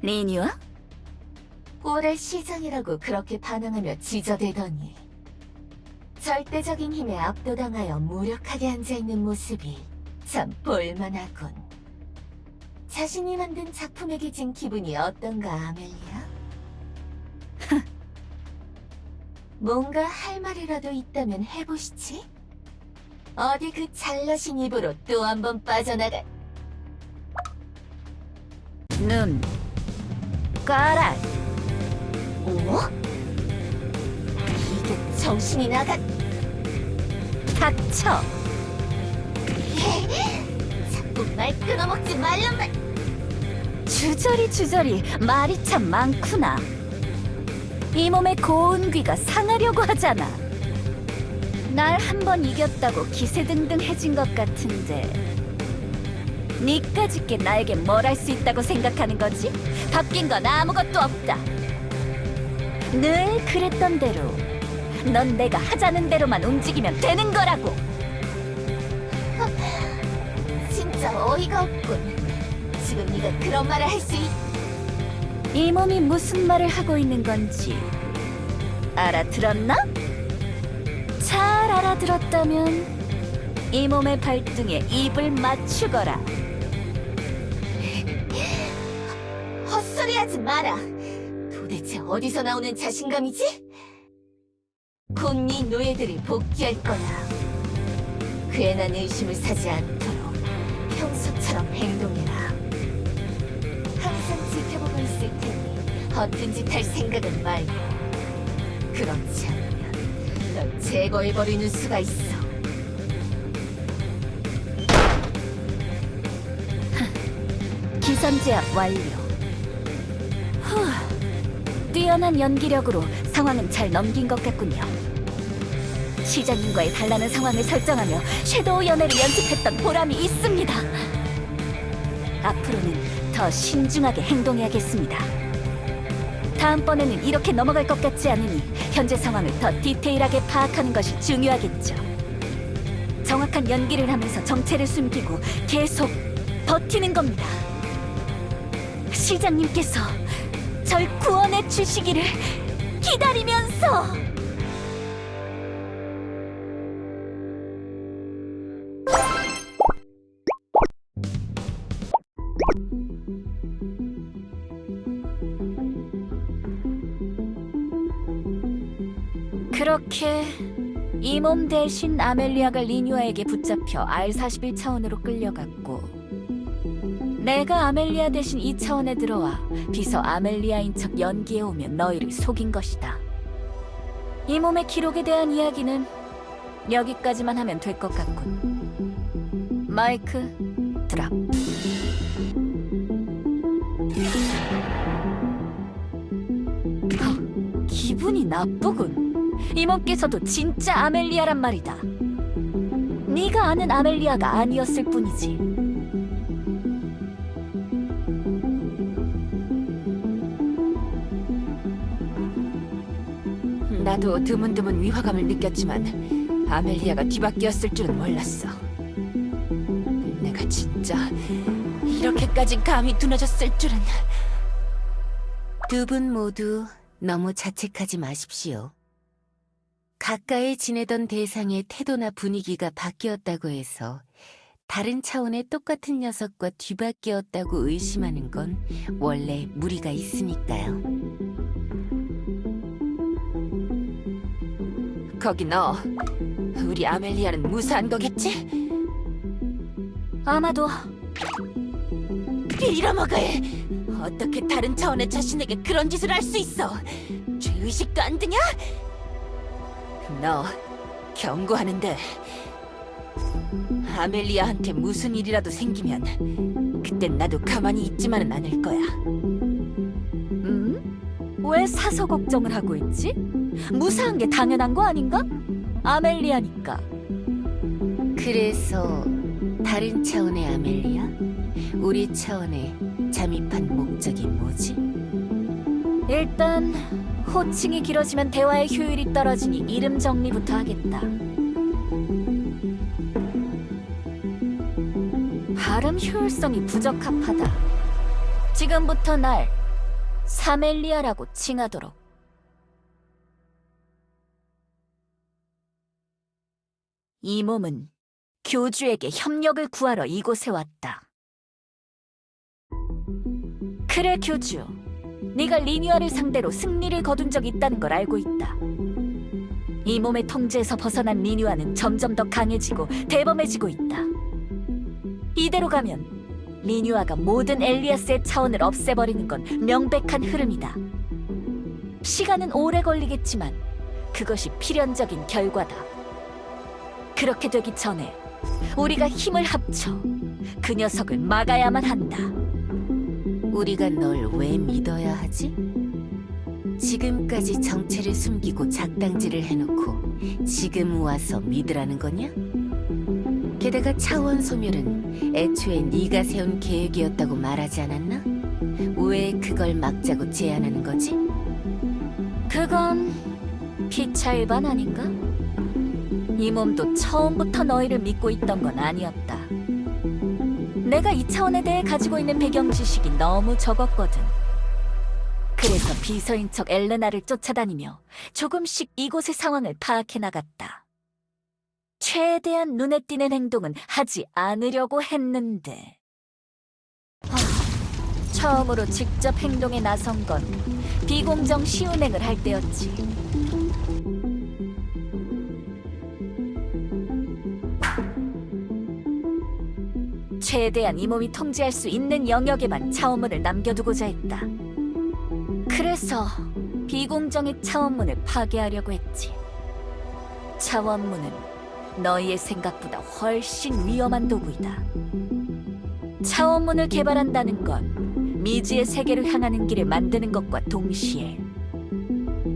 리뉴아? 꼴의 시장이라고 그렇게 반항하며 지저대더니 절대적인 힘에 압도당하여 무력하게 앉아있는 모습이 참 볼만하군. 자신이 만든 작품에 기진 기분이 어떤가, 아멜리아? 뭔가 할 말이라도 있다면 해보시지. 어디 그 잘나신 입으로 또 한 번 빠져나가. 눈 까라. 뭐? 이게 정신이 나가. 닥쳐. 자꾸 말 끊어먹지 말란 말. 주저리 말이 참 많구나. 이 몸의 고운 귀가 상하려고 하잖아. 날 한 번 이겼다고 기세등등해진 것 같은데 니까짓게 나에게 뭘 할 수 있다고 생각하는 거지? 바뀐 건 아무것도 없다. 늘 그랬던 대로 넌 내가 하자는 대로만 움직이면 되는 거라고. 진짜 어이가 없군. 지금 네가 그런 말을 할 수 이 몸이 무슨 말을 하고 있는 건지 알아들었나? 잘 알아들었다면 이 몸의 발등에 입을 맞추거라. 헛소리하지 마라. 도대체 어디서 나오는 자신감이지? 곧 네 노예들이 복귀할 거야. 괜한 의심을 사지 않도록 평소처럼 행동해라. 항상 지켜보고 있을 테니 허튼 짓 할 생각은 말고. 그렇지 않으면 널 제거해버리는 수가 있어. 기선 제압 완료. 뛰어난 연기력으로 상황은 잘 넘긴 것 같군요. 시장님과의 달라는 상황을 설정하며 섀도우 연애를 연습했던 보람이 있습니다. 앞으로는 더 신중하게 행동해야겠습니다. 다음번에는 이렇게 넘어갈 것 같지 않으니 현재 상황을 더 디테일하게 파악하는 것이 중요하겠죠. 정확한 연기를 하면서 정체를 숨기고 계속 버티는 겁니다. 시장님께서 절 구원해 주시기를 기다리면서. 그렇게 이 몸 대신 아멜리아가 리뉴아에게 붙잡혀 R41 차원으로 끌려갔고, 내가 아멜리아 대신 이 차원에 들어와 비서 아멜리아인 척 연기해오며 너희를 속인 것이다. 이 몸의 기록에 대한 이야기는 여기까지만 하면 될 것 같군. 마이크 드랍. 기분이 나쁘군. 이몸께서도 진짜 아멜리아란 말이다. 네가 아는 아멜리아가 아니었을 뿐이지. 나도 드문드문 위화감을 느꼈지만 아멜리아가 뒤바뀌었을 줄은 몰랐어. 내가 진짜 이렇게까지 감히 둔해졌을 줄은. 두 분 모두 너무 자책하지 마십시오. 가까이 지내던 대상의 태도나 분위기가 바뀌었다고 해서 다른 차원의 똑같은 녀석과 뒤바뀌었다고 의심하는 건 원래 무리가 있으니까요. 거기 너, 우리 아멜리아는 무사한 거겠지? 아마도. 빌어먹을! 어떻게 다른 차원의 자신에게 그런 짓을 할 수 있어? 죄의식도 안 드냐? 너, 경고하는데 아멜리아한테 무슨 일이라도 생기면 그땐 나도 가만히 있지만은 않을 거야. 왜 사서 걱정을 하고 있지? 무사한 게 당연한 거 아닌가? 아멜리아니까. 그래서 다른 차원의 아멜리아? 우리 차원에 잠입한 목적이 뭐지? 일단 호칭이 길어지면 대화의 효율이 떨어지니 이름 정리부터 하겠다. 발음 효율성이 부적합하다. 지금부터 날 사멜리아라고 칭하도록. 이 몸은 교주에게 협력을 구하러 이곳에 왔다. 그래, 교주. 네가 리뉴아를 상대로 승리를 거둔 적이 있다는 걸 알고 있다. 이 몸의 통제에서 벗어난 리뉴아는 점점 더 강해지고 대범해지고 있다. 이대로 가면 리뉴아가 모든 엘리아스의 차원을 없애버리는 건 명백한 흐름이다. 시간은 오래 걸리겠지만 그것이 필연적인 결과다. 그렇게 되기 전에 우리가 힘을 합쳐 그 녀석을 막아야만 한다. 우리가 널 왜 믿어야 하지? 지금까지 정체를 숨기고 작당질을 해놓고 지금 와서 믿으라는 거냐? 게다가 차원 소멸은 애초에 네가 세운 계획이었다고 말하지 않았나? 왜 그걸 막자고 제안하는 거지? 그건 피차일반 아닌가? 이 몸도 처음부터 너희를 믿고 있던 건 아니었다. 내가 이 차원에 대해 가지고 있는 배경 지식이 너무 적었거든. 그래서 비서인 척 엘레나를 쫓아다니며 조금씩 이곳의 상황을 파악해 나갔다. 최대한 눈에 띄는 행동은 하지 않으려고 했는데, 처음으로 직접 행동에 나선 건 비공정 시운행을 할 때였지. 최대한 이 몸이 통제할 수 있는 영역에만 차원문을 남겨두고자 했다. 그래서 비공정의 차원문을 파괴하려고 했지. 차원문은 너희의 생각보다 훨씬 위험한 도구이다. 차원문을 개발한다는 건 미지의 세계를 향하는 길을 만드는 것과 동시에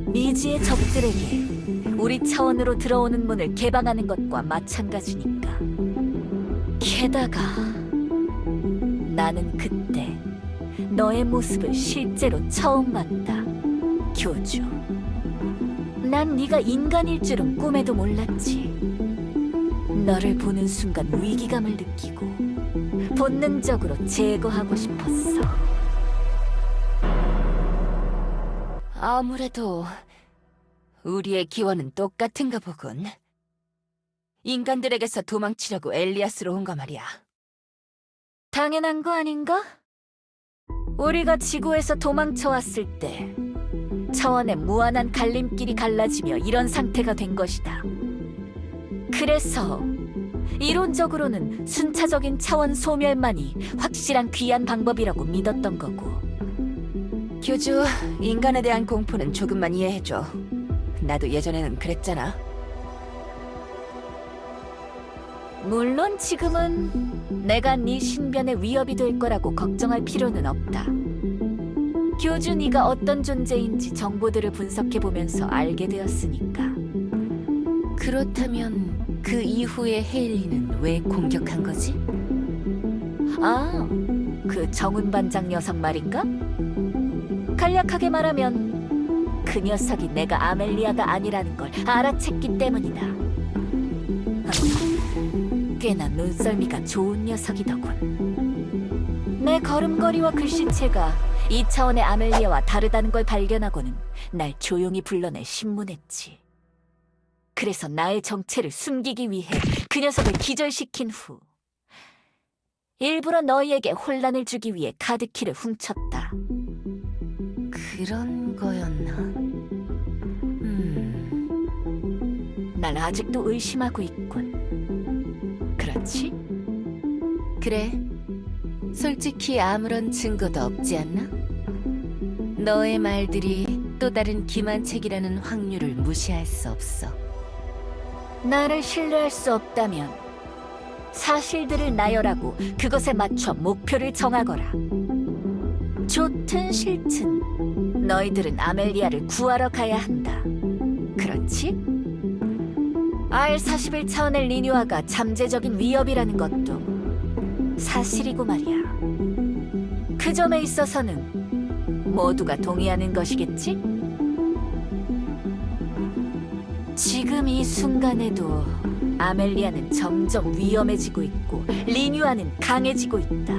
미지의 적들에게 우리 차원으로 들어오는 문을 개방하는 것과 마찬가지니까. 게다가 나는 그때 너의 모습을 실제로 처음 봤다, 교주. 난 네가 인간일 줄은 꿈에도 몰랐지. 너를 보는 순간 위기감을 느끼고 본능적으로 제거하고 싶었어. 아무래도 우리의 기원은 똑같은가 보군. 인간들에게서 도망치려고 엘리아스로 온 거 말이야. 당연한 거 아닌가? 우리가 지구에서 도망쳐왔을 때 차원의 무한한 갈림길이 갈라지며 이런 상태가 된 것이다. 그래서 이론적으로는 순차적인 차원 소멸만이 확실한 귀한 방법이라고 믿었던 거고. 교주, 인간에 대한 공포는 조금만 이해해줘. 나도 예전에는 그랬잖아. 물론 지금은 내가 네 신변에 위협이 될 거라고 걱정할 필요는 없다. 교주 네가 어떤 존재인지 정보들을 분석해보면서 알게 되었으니까. 그렇다면 그 이후에 헤일리는 왜 공격한 거지? 아, 그 정훈 반장 녀석 말인가? 간략하게 말하면 그 녀석이 내가 아멜리아가 아니라는 걸 알아챘기 때문이다. 꽤나 눈썰미가 좋은 녀석이더군. 내 걸음걸이와 글씨체가 이 차원의 아멜리아와 다르다는 걸 발견하고는 날 조용히 불러내 신문했지. 그래서 나의 정체를 숨기기 위해 그 녀석을 기절시킨 후 일부러 너희에게 혼란을 주기 위해 카드키를 훔쳤다. 그런 거였나? 날 아직도 의심하고 있군. 그렇지? 그래. 솔직히 아무런 증거도 없지 않나? 너의 말들이 또 다른 기만책이라는 확률을 무시할 수 없어. 나를 신뢰할 수 없다면 사실들을 나열하고 그것에 맞춰 목표를 정하거라. 좋든 싫든 너희들은 아멜리아를 구하러 가야 한다. 그렇지? R41차원의 리뉴아가 잠재적인 위협이라는 것도 사실이고 말이야. 그 점에 있어서는 모두가 동의하는 것이겠지? 지금 이 순간에도 아멜리아는 점점 위험해지고 있고 리뉴아는 강해지고 있다.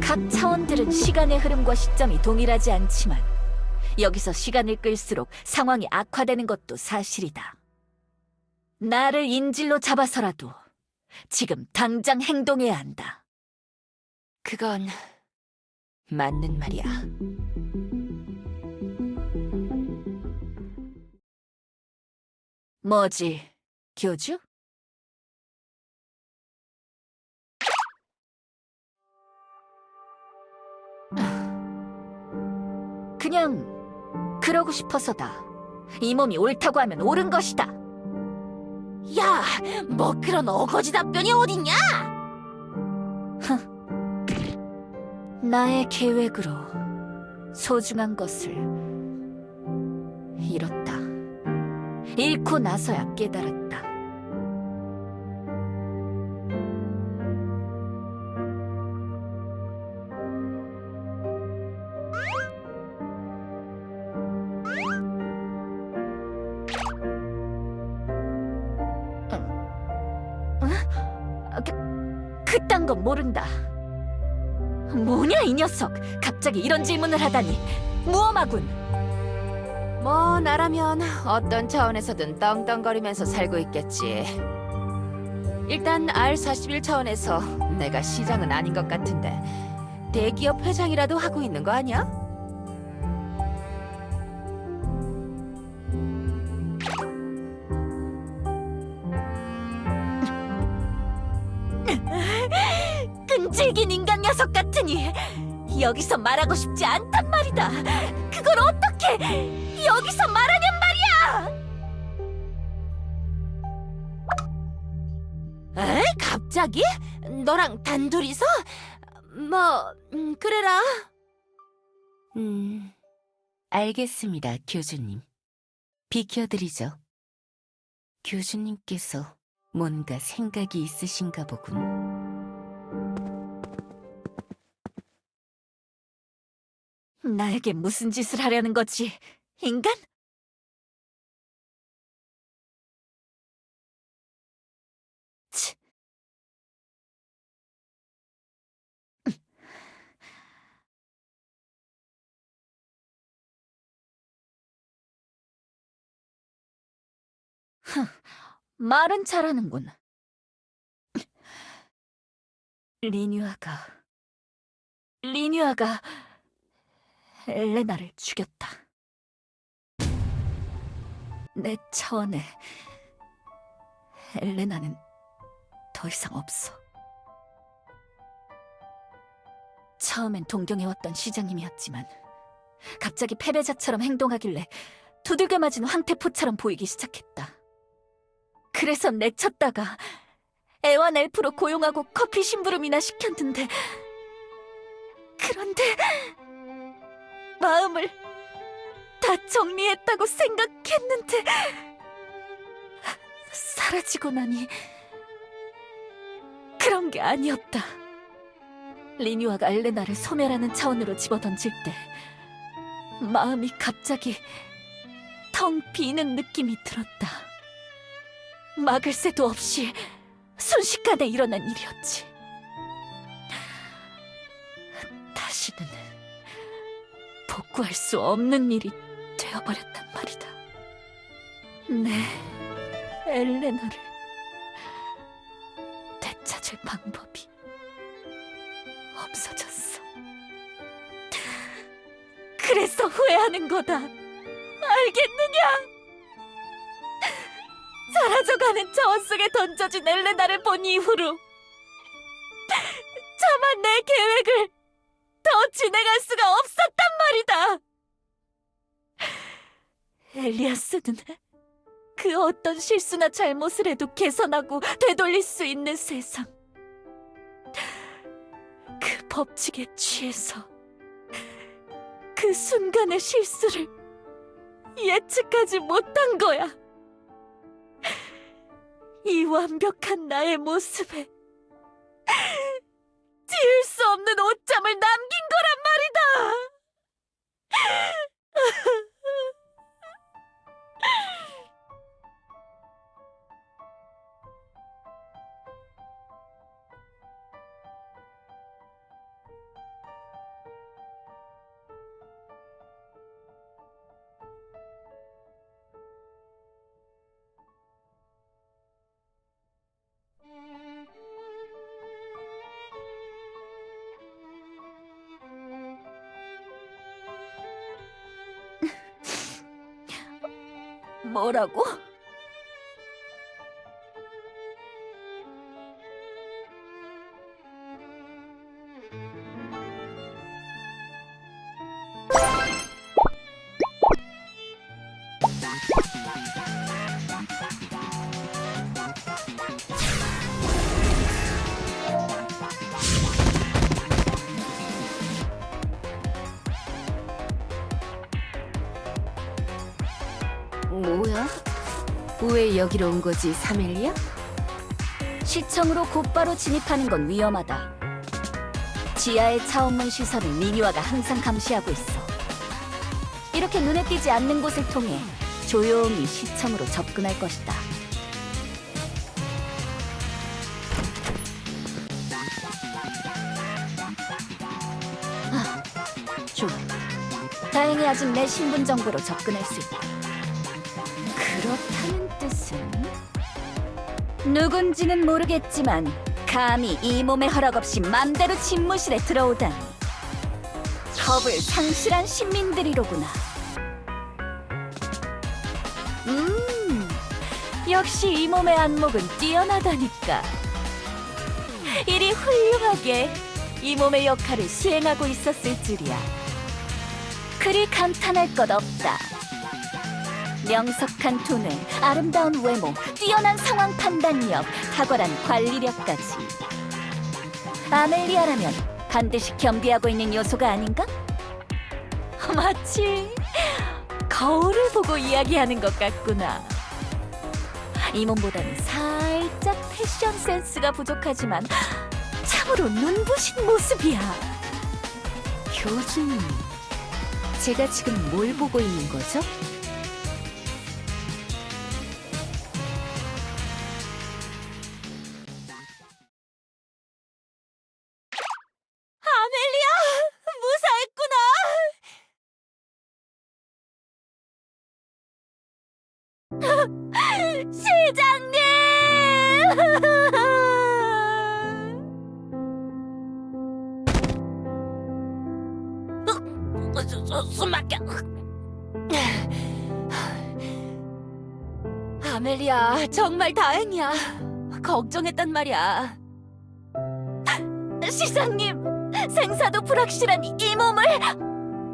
각 차원들은 시간의 흐름과 시점이 동일하지 않지만 여기서 시간을 끌수록 상황이 악화되는 것도 사실이다. 나를 인질로 잡아서라도 지금 당장 행동해야 한다. 그건 맞는 말이야. 뭐지, 교주? 그냥 그러고 싶어서다. 이 몸이 옳다고 하면 옳은 것이다. 야, 뭐 그런 어거지 답변이 어딨냐? 나의 계획으로 소중한 것을 잃었다. 잃고 나서야 깨달았다. 그딴 건 모른다. 뭐냐 이 녀석! 갑자기 이런 질문을 하다니 무엄하군. 뭐 나라면 어떤 차원에서든 떵떵거리면서 살고 있겠지. 일단 R41차원에서 내가 시장은 아닌 것 같은데 대기업 회장이라도 하고 있는 거 아니야? 끈질긴 인간 녀석 같으니 여기서 말하고 싶지 않단 말이다. 그걸 어떻게 여기서 말하냔 말이야! 에? 갑자기? 너랑 단둘이서? 뭐 그래라. 알겠습니다, 교주님. 비켜드리죠. 교주님께서 뭔가 생각이 있으신가 보군. 나에게 무슨 짓을 하려는 거지, 인간? 치. 말은 잘하는군. 리뉴아가 엘레나를 죽였다. 내 차원에 엘레나는 더 이상 없어. 처음엔 동경해왔던 시장님이었지만 갑자기 패배자처럼 행동하길래 두들겨 맞은 황태포처럼 보이기 시작했다. 그래서 내쳤다가 애완 엘프로 고용하고 커피 심부름이나 시켰는데, 그런데 마음을 다 정리했다고 생각했는데 사라지고 나니 그런 게 아니었다. 리뉴아가 엘레나를 소멸하는 차원으로 집어던질 때 마음이 갑자기 텅 비는 느낌이 들었다. 막을 새도 없이 순식간에 일어난 일이었지. 다시는 복구할 수 없는 일이 되어버렸단 말이다. 내 엘레나를 되찾을 방법이 없어졌어. 그래서 후회하는 거다. 알겠느냐? 사라져가는 차원 속에 던져진 엘레나를 본 이후로 차마 내 계획을 더 진행할 수가 없었단 말이다. 엘리아스는 그 어떤 실수나 잘못을 해도 개선하고 되돌릴 수 있는 세상, 그 법칙에 취해서 그 순간의 실수를 예측하지 못한 거야. 이 완벽한 나의 모습에 지울 수 없는 오점을 남긴 거란 말이다. 뭐라고? 뭐야? 왜 여기로 온 거지, 사멜리아? 시청으로 곧바로 진입하는 건 위험하다. 지하의 차원문 시설을 리뉴아가 항상 감시하고 있어. 이렇게 눈에 띄지 않는 곳을 통해 조용히 시청으로 접근할 것이다. 좋아. 다행히 아직 내 신분 정보로 접근할 수 있고. 그렇다는 뜻은 누군지는 모르겠지만 감히 이 몸의 허락 없이 맘대로 집무실에 들어오다니. 겁을 상실한 신민들이로구나. 역시 이 몸의 안목은 뛰어나다니까. 이리 훌륭하게 이 몸의 역할을 수행하고 있었을 줄이야. 그리 감탄할 것 없다. 명석한 두뇌, 아름다운 외모, 뛰어난 상황 판단력, 탁월한 관리력까지. 아멜리아라면 반드시 겸비하고 있는 요소가 아닌가? 마치 거울을 보고 이야기하는 것 같구나. 이 몸보다는 살짝 패션 센스가 부족하지만 참으로 눈부신 모습이야. 교수님, 제가 지금 뭘 보고 있는 거죠? 아멜리아! 무사했구나! 시장님! 숨 막혀. 아멜리아, 정말 다행이야. 걱정했단 말이야. 시장님, 생사도 불확실한 이 몸을...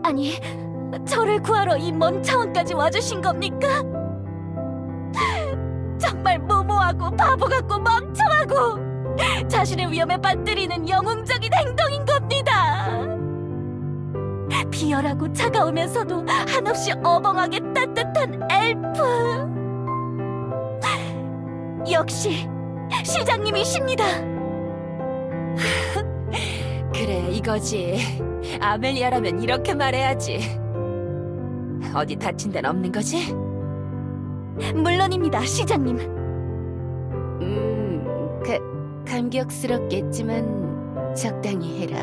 아니, 저를 구하러 이 먼 차원까지 와주신 겁니까? 정말 무모하고 바보 같고 멍청하고 자신의 위험에 빠뜨리는 영웅적인 행동인 겁니다. 비열하고 차가우면서도 한없이 어벙하게 따뜻한 엘프. 역시 시장님이십니다. 그래, 이거지. 아멜리아라면 이렇게 말해야지. 어디 다친 데는 없는 거지? 물론입니다, 시장님. 감격스럽겠지만 적당히 해라.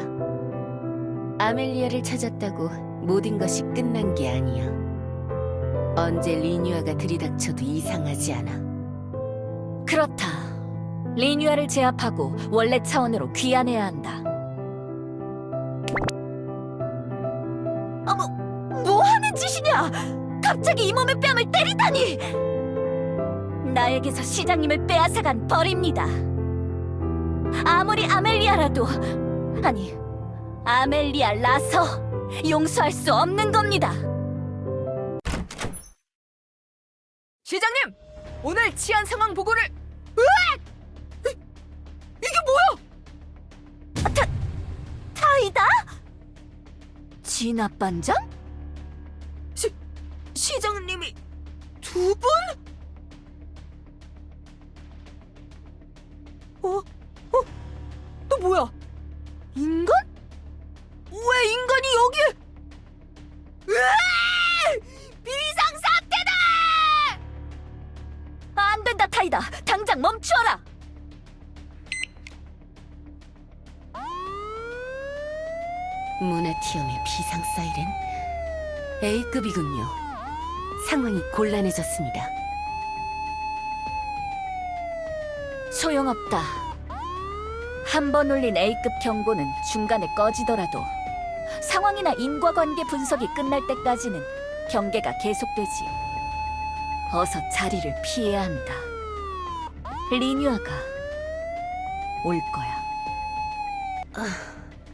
아멜리아를 찾았다고 모든 것이 끝난 게 아니야. 언제 리뉴아가 들이닥쳐도 이상하지 않아. 그렇다. 리뉴아를 제압하고 원래 차원으로 귀환해야 한다. 뭐 하는 짓이냐? 갑자기 이 몸의 뺨을 때리다니! 나에게서 시장님을 빼앗아간 벌입니다. 아무리 아멜리아라도, 아니, 아멜리아라서 용서할 수 없는 겁니다. 시장님! 오늘 치안 상황 보고를... 타이다? 진압 반장? 시장님이 두 분? 너 뭐야? 인간? 왜 인간이 여기? 비상사태다! 안 된다, 타이다. 당장 멈추어라. 모나티엄의 비상 사이렌? A급이군요. 상황이 곤란해졌습니다. 소용없다. 한 번 울린 A급 경고는 중간에 꺼지더라도 상황이나 인과관계 분석이 끝날 때까지는 경계가 계속되지. 어서 자리를 피해야 한다. 리뉴아가 올 거야.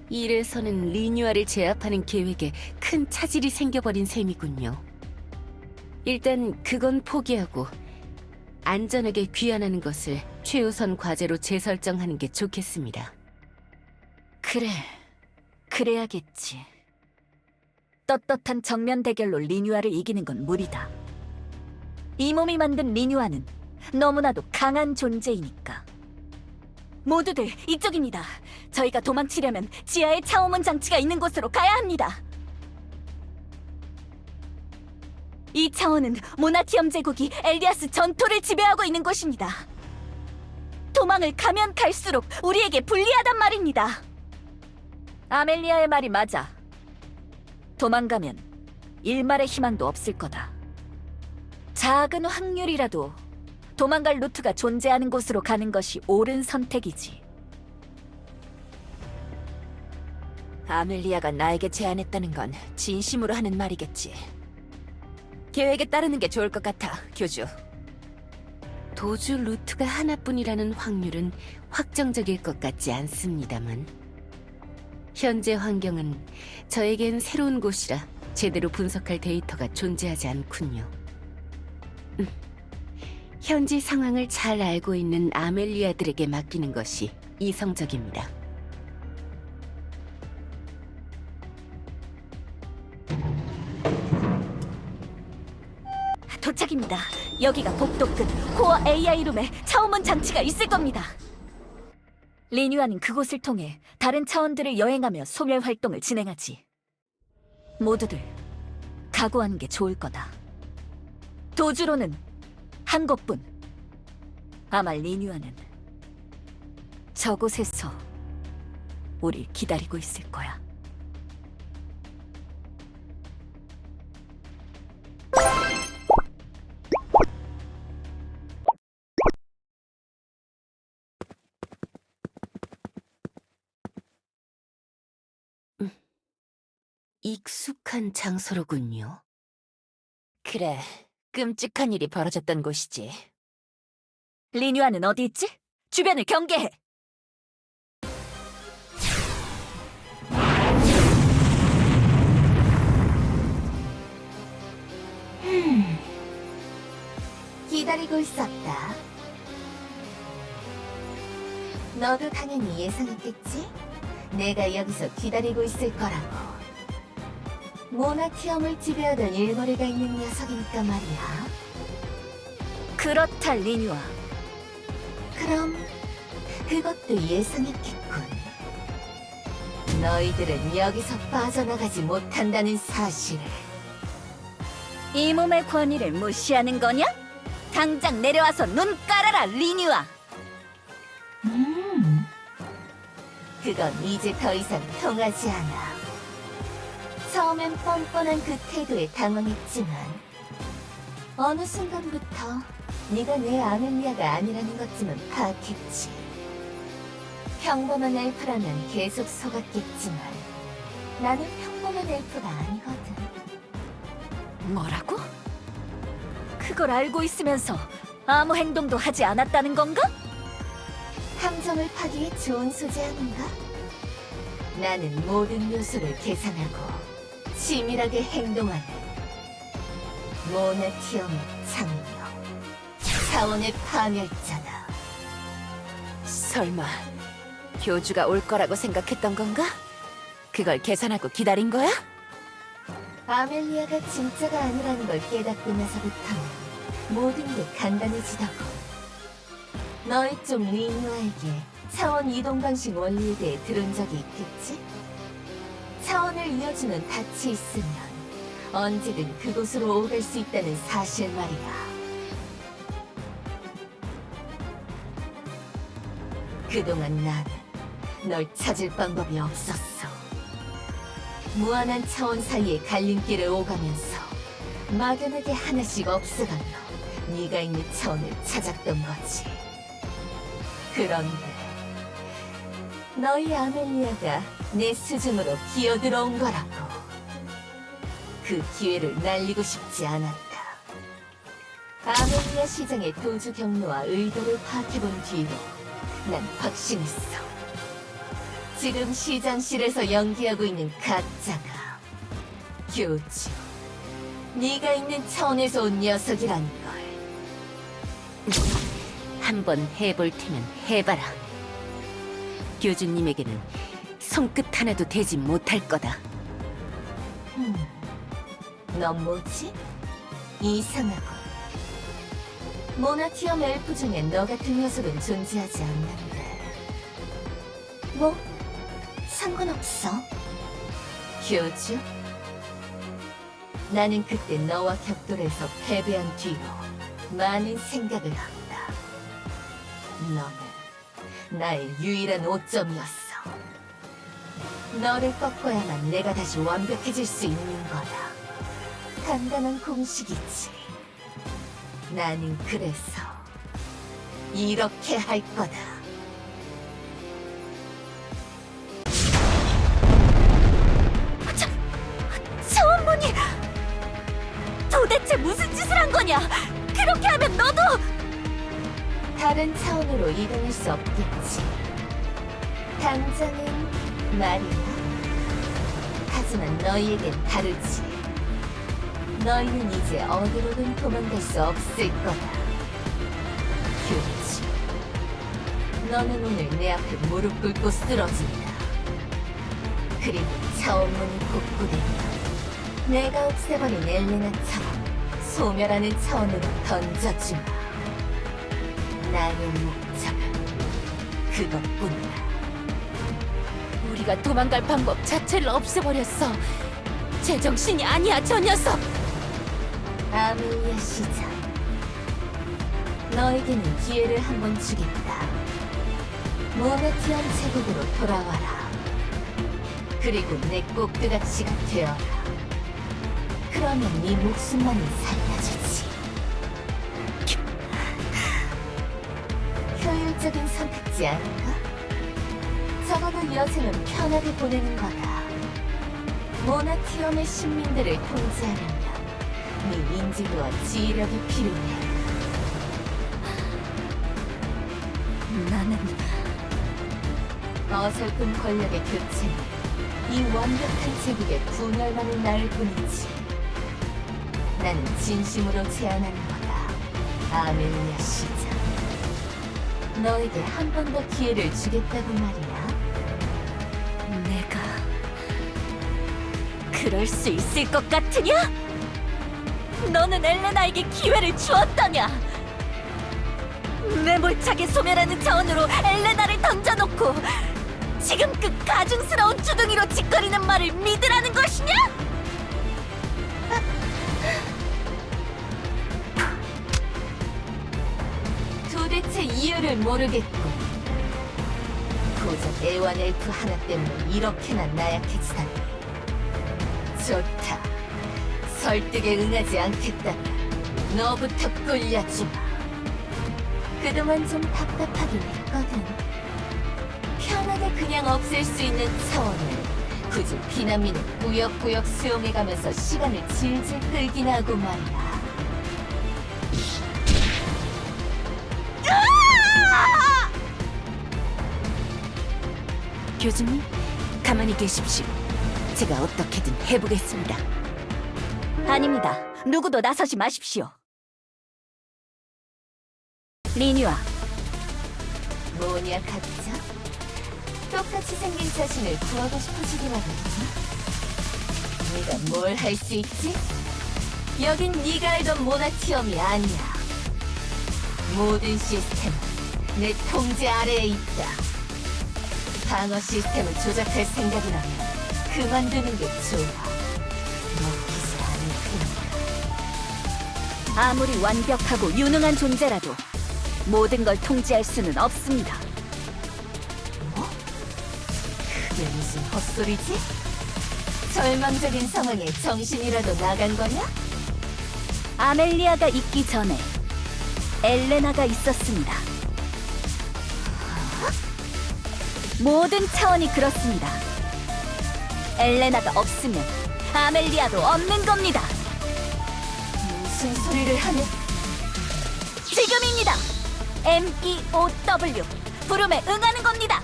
이래서는 리뉴아를 제압하는 계획에 큰 차질이 생겨버린 셈이군요. 일단 그건 포기하고 안전하게 귀환하는 것을 최우선 과제로 재설정하는 게 좋겠습니다. 그래, 그래야겠지. 떳떳한 정면 대결로 리뉴아를 이기는 건 무리다. 이 몸이 만든 리뉴아는 너무나도 강한 존재이니까. 모두들 이쪽입니다. 저희가 도망치려면 지하에 차오문 장치가 있는 곳으로 가야 합니다. 이 차원은 모나티엄 제국이 엘리아스 전토를 지배하고 있는 곳입니다. 도망을 가면 갈수록 우리에게 불리하단 말입니다. 아멜리아의 말이 맞아. 도망가면 일말의 희망도 없을 거다. 작은 확률이라도 도망갈 루트가 존재하는 곳으로 가는 것이 옳은 선택이지. 아멜리아가 나에게 제안했다는 건 진심으로 하는 말이겠지. 계획에 따르는 게 좋을 것 같아, 교주. 도주 루트가 하나뿐이라는 확률은 확정적일 것 같지 않습니다만 현재 환경은 저에겐 새로운 곳이라 제대로 분석할 데이터가 존재하지 않군요. 현지 상황을 잘 알고 있는 아멜리아들에게 맡기는 것이 이성적입니다. 도착입니다. 여기가 복도 끝 코어 AI 룸에 차원문 장치가 있을 겁니다. 리뉴아는 그곳을 통해 다른 차원들을 여행하며 소멸 활동을 진행하지. 모두들 각오하는 게 좋을 거다. 도주로는 한 곳뿐. 아마 리뉴아는 저곳에서 우릴 기다리고 있을 거야. 익숙한 장소로군요. 그래, 끔찍한 일이 벌어졌던 곳이지. 리뉴아는 어디 있지? 주변을 경계해. 기다리고 있었다. 너도 당연히 예상했겠지? 내가 여기서 기다리고 있을 거라고. 모나티엄을 지배하던 일머리가 있는 녀석이니까 말이야. 그렇다, 리뉴아. 그럼 그것도 예상했겠군. 너희들은 여기서 빠져나가지 못한다는 사실을. 이 몸의 권위를 무시하는 거냐? 당장 내려와서 눈 깔아라, 리뉴아. 그건 이제 더 이상 통하지 않아. 처음엔 뻔뻔한 그 태도에 당황했지만 어느 순간부터 네가 내 아멜리아가 아니라는 것쯤은 파악했지. 평범한 엘프라면 계속 속았겠지만 나는 평범한 엘프가 아니거든. 뭐라고? 그걸 알고 있으면서 아무 행동도 하지 않았다는 건가? 함정을 파기에 좋은 소재 아닌가? 나는 모든 요소를 계산하고 치밀하게 행동하는 모나티엄의 장녀, 차원의 파멸자다. 설마 교주가 올 거라고 생각했던 건가? 그걸 계산하고 기다린 거야? 아멜리아가 진짜가 아니라는 걸 깨닫고 나서부터는 모든 게 간단해지더군. 너희 쪽 리뉴아에게 차원 이동 방식 원리에 대해 들은 적이 있겠지? 차원을 이어주는 닻이 있으면 언제든 그곳으로 오갈 수 있다는 사실 말이야. 그동안 나는 널 찾을 방법이 없었어. 무한한 차원 사이의 갈림길을 오가면서 막연하게 하나씩 없애가며 네가 있는 차원을 찾았던 거지. 그런데 너희 아멜리아가 내 수중으로 기어들어온 거라고. 그 기회를 날리고 싶지 않았다. 아멜리아 시장의 도주 경로와 의도를 파악해본 뒤로 난 확신했어. 지금 시장실에서 연기하고 있는 가짜가 교주, 네가 있는 차원에서 온 녀석이라는 걸. 한번 해볼 테면 해봐라. 교주님에게는 손끝 하나도 대지 못할 거다. 넌 뭐지? 이상하군. 모나티엄 엘프 중에 너 같은 녀석은 존재하지 않는데. 뭐? 상관없어. 교주? 나는 그때 너와 격돌해서 패배한 뒤로 많은 생각을 한다. 너는 나의 유일한 오점이었어. 너를 꺾어야만 내가 다시 완벽해질 수 있는 거다. 간단한 공식이지. 나는 그래서 이렇게 할 거다. 차원문이 도대체 무슨 짓을 한 거냐? 그렇게 하면 너도 다른 차원으로 이동할 수 없겠지. 당장은 말이야. 하지만 너희에겐 다르지. 너희는 이제 어디로든 도망갈 수 없을 거다. 교주, 너는 오늘 내 앞에 무릎 꿇고 쓰러진다. 그리고 차원문이 복구되면 내가 없애버린 엘레나처럼 소멸하는 차원으로 던져주마. 나의 목적은 그것뿐이다. 우리가 도망갈 방법 자체를 없애버렸어. 제정신이 아니야, 저 녀석! 아멜리아 시장, 너에게는 기회를 한번 주겠다. 모나티엄 제국으로 돌아와라. 그리고 내 꼭두각시가 되어라. 그러면 네 목숨만을 살려주지. 효율적인 선택지 아닌가? 적어도 여생은 편하게 보내는 거다. 모나티엄의 식민들을 통제하려면 네 인지도와 지휘력이 필요해. 나는 어설픈 권력의 교체는 이 완벽한 제국의 분열만을 낳을 뿐이지. 나는 진심으로 제안하는 거다, 아멜리아 시장. 너에게 한 번 더 기회를 주겠다고 말이야. 내가 그럴 수 있을 것 같으냐? 너는 엘레나에게 기회를 주었다냐? 매몰차게 소멸하는 차원으로 엘레나를 던져놓고 지금 그 가증스러운 주둥이로 짓거리는 말을 믿으라는 것이냐? 도대체 이유를 모르겠고 고작 애완 엘프 하나 때문에 이렇게나 나약해지다니. 좋다. 설득에 응하지 않겠다면 너부터 꿀려주마. 그동안 좀 답답하긴 했거든. 편하게 그냥 없앨 수 있는 차원을 굳이 피난민을 꾸역꾸역 수용해가면서 시간을 질질 끌긴 하고 말이야. 교주님, 가만히 계십시오. 제가 어떻게든 해보겠습니다. 아닙니다. 누구도 나서지 마십시오. 리뉴아, 뭐냐 가짜? 똑같이 생긴 자신을 구하고 싶어지기라겠지? 네가 뭘 할 수 있지? 여긴 네가 알던 모나티엄이 아니야. 모든 시스템은 내 통제 아래에 있다. 방어 시스템을 조작할 생각이라면 그만두는 게 좋아. 먹히지 않을 테니까. 아무리 완벽하고 유능한 존재라도 모든 걸 통제할 수는 없습니다. 그게 무슨 헛소리지? 절망적인 상황에 정신이라도 나간 거냐? 아멜리아가 있기 전에 엘레나가 있었습니다. 모든 차원이 그렇습니다. 엘레나가 없으면 아멜리아도 없는 겁니다. 무슨 소리를 하는? 지금입니다. MEOW 부름에 응하는 겁니다.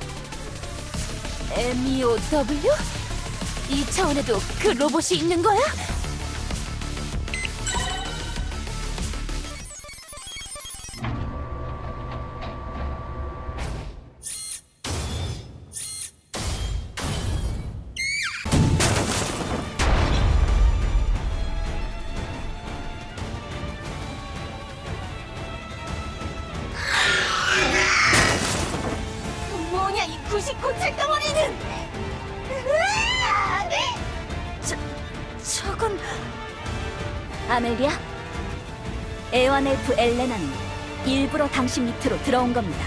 MEOW? 이 차원에도 그 로봇이 있는 거야? 뭐냐 이 99칠 덩어리는! 저건 아멜리아? 애완엘프 엘레나는 일부러 당신 밑으로 들어온 겁니다.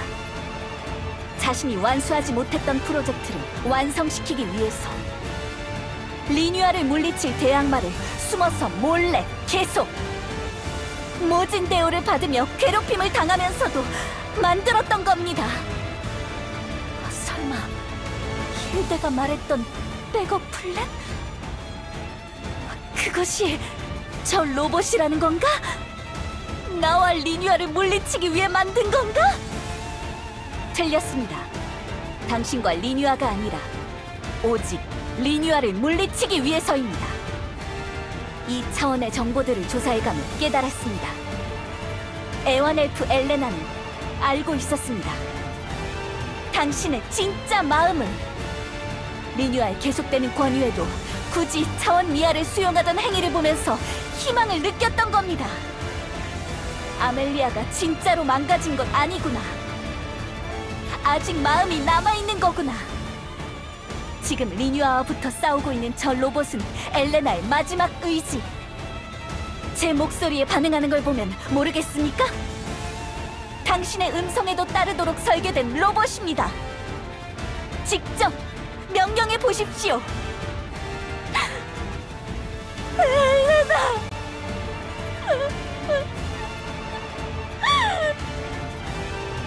자신이 완수하지 못했던 프로젝트를 완성시키기 위해서 리뉴아를 물리칠 대항마를 숨어서 몰래 계속 모진 대우를 받으며 괴롭힘을 당하면서도 만들었던 겁니다. 설마 힐데가 말했던 백업 플랜? 그것이 저 로봇이라는 건가? 나와 리뉴아를 물리치기 위해 만든 건가? 틀렸습니다. 당신과 리뉴아가 아니라 오직 리뉴아를 물리치기 위해서입니다. 이 차원의 정보들을 조사해가며 깨달았습니다. 애완엘프 엘레나는 알고 있었습니다. 당신의 진짜 마음은 리뉴아의 계속되는 권유에도 굳이 차원 미아를 수용하던 행위를 보면서 희망을 느꼈던 겁니다. 아멜리아가 진짜로 망가진 건 아니구나. 아직 마음이 남아있는 거구나. 지금 리뉴아와 붙어 싸우고 있는 저 로봇은 엘레나의 마지막 의지. 제 목소리에 반응하는 걸 보면 모르겠습니까? 당신의 음성에도 따르도록 설계된 로봇입니다. 직접 명령해 보십시오. 엘레나!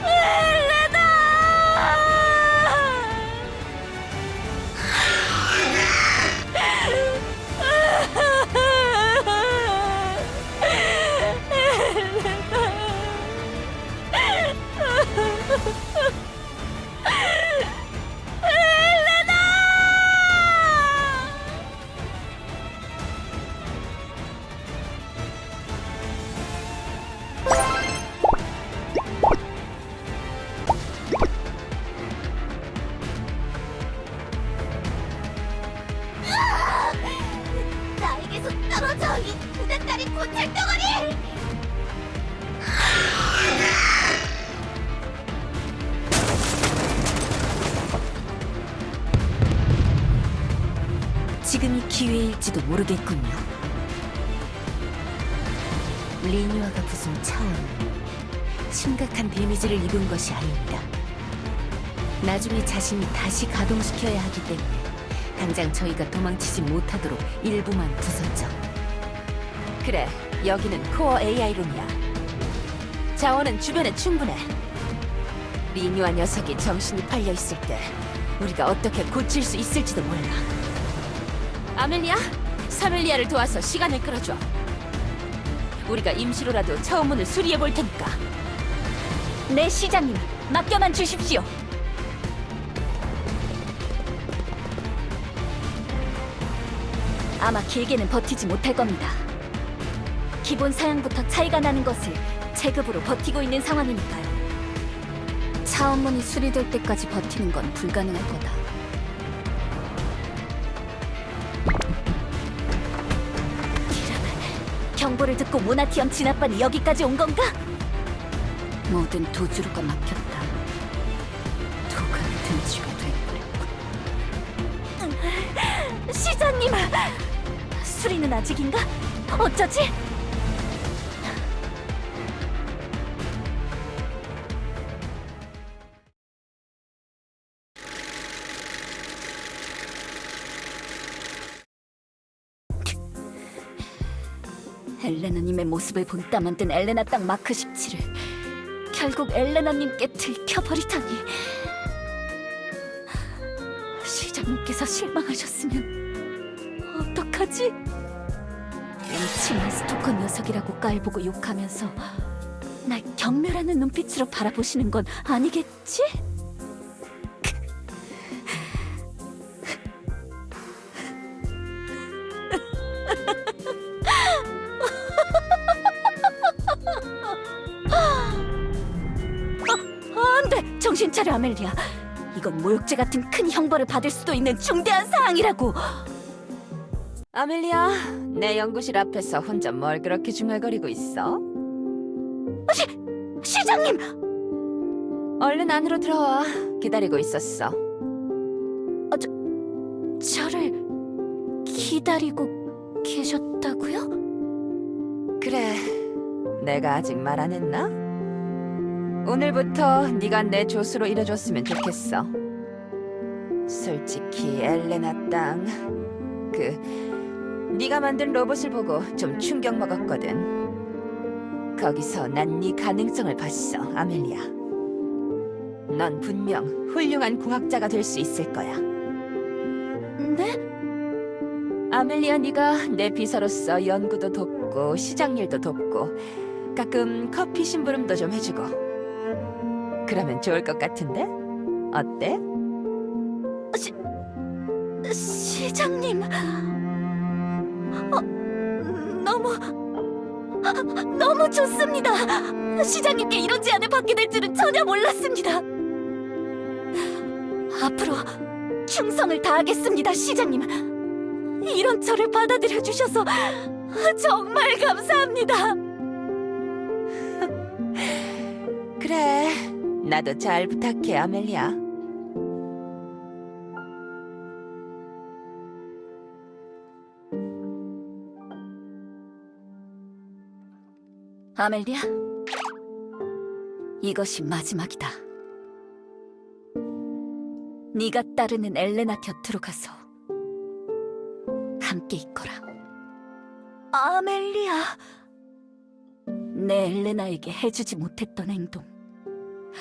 엘레나! 꺼져, 이 구닥다리 고철덩어리! 지금이 기회일지도 모르겠군요. 리뉴아가 부순 차원은 심각한 데미지를 입은 것이 아닙니다. 나중에 자신이 다시 가동시켜야 하기 때문에 당장 저희가 도망치지 못하도록 일부만 부쉈죠. 그래, 여기는 코어 AI룸이야. 자원은 주변에 충분해. 리뉴아 녀석이 정신이 팔려 있을 때 우리가 어떻게 고칠 수 있을지도 몰라. 아멜리아, 사멜리아를 도와서 시간을 끌어줘. 우리가 임시로라도 차원문을 수리해 볼 테니까. 네, 시장님. 맡겨만 주십시오. 아마 길게는 버티지 못할 겁니다. 기본 사양부터 차이가 나는 것을 체급으로 버티고 있는 상황이니까요. 차원문이 수리될 때까지 버티는 건 불가능할 거다. 이러면 경보를 듣고 모나티엄 진압반이 여기까지 온 건가? 모든 도주로가 막혔다. 도감의 등지가 되어버렸군. 시장님! 수리는 아직인가? 어쩌지? 엘레나님의 모습을 본따 만든 엘레나 땅 마크 17을 결국 엘레나님께 들켜버리다니. 시장님께서 실망하셨으면 어떡하지? 음침한 스토커 녀석이라고 깔보고 욕하면서 날 경멸하는 눈빛으로 바라보시는 건 아니겠지? 안 돼! 정신 차려, 아멜리아. 이건 모욕죄 같은 큰 형벌을 받을 수도 있는 중대한 사항이라고. 아멜리아, 내 연구실 앞에서 혼자 뭘 그렇게 중얼거리고 있어? 시장님! 얼른 안으로 들어와. 기다리고 있었어. 저를 기다리고 계셨다고요? 그래, 내가 아직 말 안 했나? 오늘부터 네가 내 조수로 일해줬으면 좋겠어. 솔직히 엘레나 땅, 네가 만든 로봇을 보고 좀 충격 먹었거든. 거기서 난 네 가능성을 봤어, 아멜리아. 넌 분명 훌륭한 공학자가 될 수 있을 거야. 네? 아멜리아, 네가 내 비서로서 연구도 돕고 시장 일도 돕고 가끔 커피 심부름도 좀 해주고 그러면 좋을 것 같은데? 어때? 시장님, 너무 좋습니다. 시장님께 이런 제안을 받게 될 줄은 전혀 몰랐습니다. 앞으로 충성을 다하겠습니다, 시장님. 이런 저를 받아들여 주셔서 정말 감사합니다. 그래, 나도 잘 부탁해, 아멜리아. 아멜리아, 이것이 마지막이다. 네가 따르는 엘레나 곁으로 가서 함께 있거라. 아멜리아, 내 엘레나에게 해주지 못했던 행동,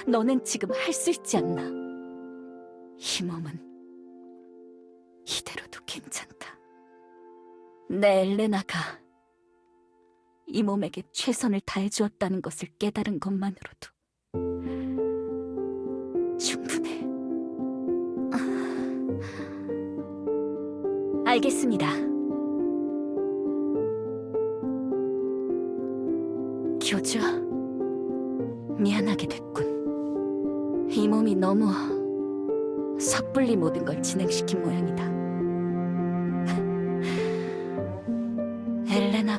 너는 지금 할 수 있지 않나? 이 몸은 이대로도 괜찮다. 내 엘레나가 이 몸에게 최선을 다해주었다는 것을 깨달은 것만으로도 충분해. 알겠습니다. 교주야, 미안하게 됐군. 이 몸이 너무 섣불리 모든 걸 진행시킨 모양이다.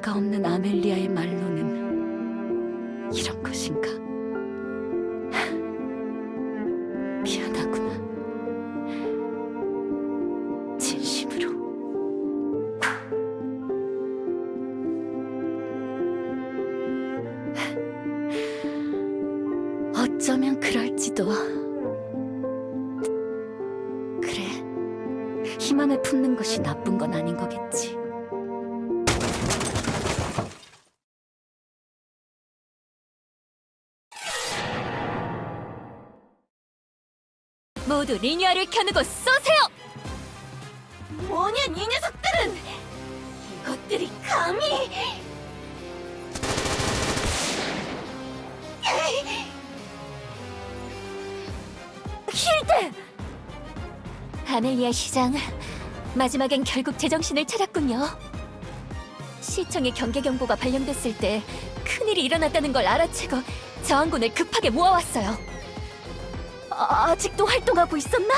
자아가 없는 아멜리아의 말로는 이런 것인가? 미안하구나. 진심으로. 어쩌면 그럴지도. 그래, 희망을 품는 것이 나쁜 건 아닌 거겠지. 모두 리뉴얼을 켜누고 쏘세요! 뭐냐, 이 녀석들은! 이것들이 감히! 힐드! 아멜리아 시장, 마지막엔 결국 제정신을 찾았군요. 시청에 경계 경보가 발령됐을 때 큰일이 일어났다는 걸 알아채고 저항군을 급하게 모아왔어요. 아직도 활동하고 있었나?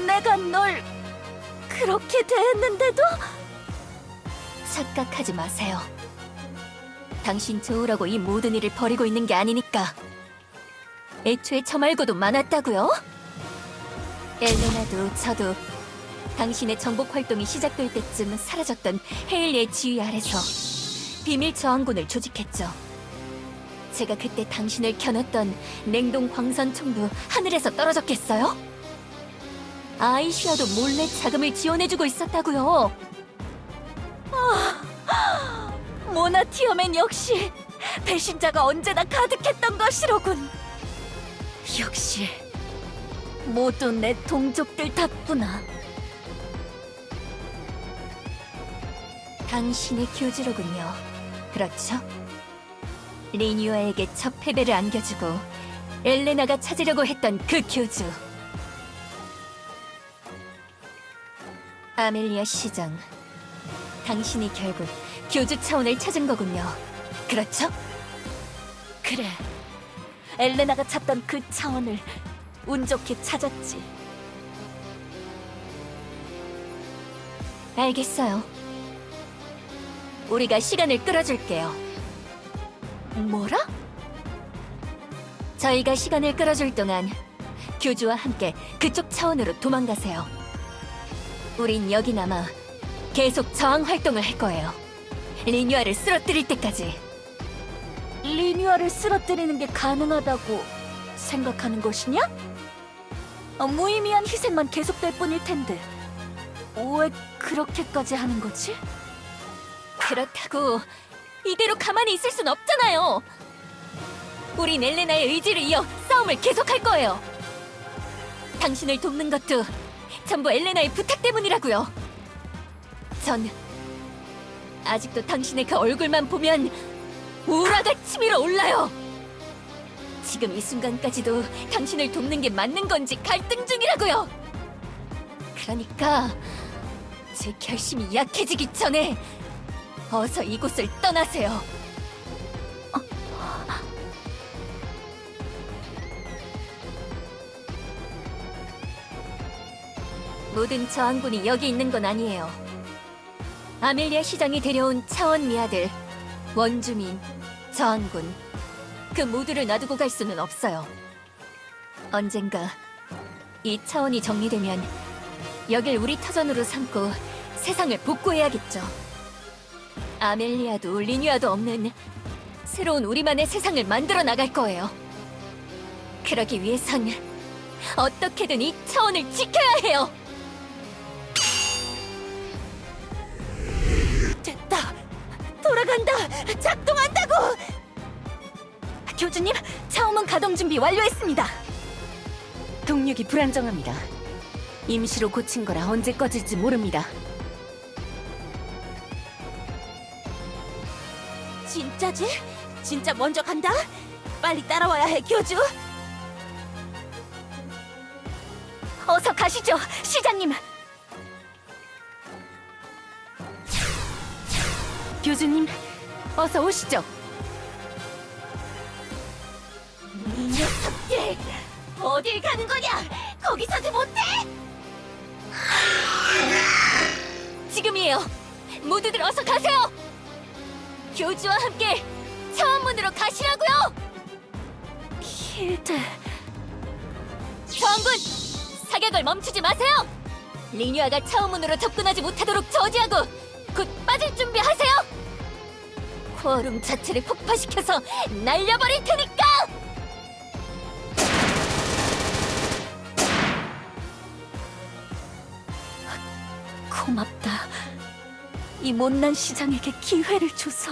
내가 널 그렇게 대했는데도? 착각하지 마세요. 당신 좋으라고 이 모든 일을 벌이고 있는 게 아니니까. 애초에 저 말고도 많았다고요? 엘레나도 저도 당신의 정복 활동이 시작될 때쯤 사라졌던 헤일리의 지휘 아래서 비밀 저항군을 조직했죠. 제가 그때 당신을 겨눴던 냉동 광선총도 하늘에서 떨어졌겠어요? 아이시아도 몰래 자금을 지원해주고 있었다고요. 모나티어맨 역시 배신자가 언제나 가득했던 것이로군. 역시 모두 내 동족들 답구나. 당신의 교주로군요. 그렇죠? 리뉴아에게 첫 패배를 안겨주고 엘레나가 찾으려고 했던 그 교주. 아멜리아 시장, 당신이 결국 교주 차원을 찾은 거군요. 그렇죠? 그래, 엘레나가 찾던 그 차원을 운 좋게 찾았지. 알겠어요. 우리가 시간을 끌어줄게요. 뭐라? 저희가 시간을 끌어줄 동안 교주와 함께 그쪽 차원으로 도망가세요. 우린 여기 남아 계속 저항 활동을 할 거예요. 리뉴아를 쓰러뜨릴 때까지. 리뉴아를 쓰러뜨리는 게 가능하다고 생각하는 것이냐? 무의미한 희생만 계속될 뿐일 텐데 왜 그렇게까지 하는 거지? 그렇다고 이대로 가만히 있을 순 없잖아요. 우린 엘레나의 의지를 이어 싸움을 계속할 거예요. 당신을 돕는 것도 전부 엘레나의 부탁 때문이라고요. 전 아직도 당신의 그 얼굴만 보면 우라가 치밀어 올라요. 지금 이 순간까지도 당신을 돕는 게 맞는 건지 갈등 중이라고요. 그러니까 제 결심이 약해지기 전에 어서 이곳을 떠나세요. 모든 저항군이 여기 있는 건 아니에요. 아멜리아 시장이 데려온 차원 미아들, 원주민, 저항군, 그 모두를 놔두고 갈 수는 없어요. 언젠가 이 차원이 정리되면 여길 우리 터전으로 삼고 세상을 복구해야겠죠. 아멜리아도 리뉴아도 없는 새로운 우리만의 세상을 만들어 나갈 거예요. 그러기 위해선 어떻게든 이 차원을 지켜야 해요. 됐다. 돌아간다. 작동한다고. 교주님, 차원문 가동 준비 완료했습니다. 동력이 불안정합니다. 임시로 고친 거라 언제 꺼질지 모릅니다. 진짜지? 진짜 먼저 간다? 빨리 따라와야 해, 교주. 어서 가시죠, 시장님. 교주님, 어서 오시죠. 이 녀석들! 어딜 가는 거냐? 거기서도 못해? 지금이에요. 모두들 어서 가세요! 교주와 함께 차원문으로 가시라고요! 힐드... 저항군! 사격을 멈추지 마세요! 리뉴아가 차원문으로 접근하지 못하도록 저지하고 곧 빠질 준비하세요! 코어룸 자체를 폭파시켜서 날려버릴 테니까! 고맙다. 이 못난 시장에게 기회를 줘서.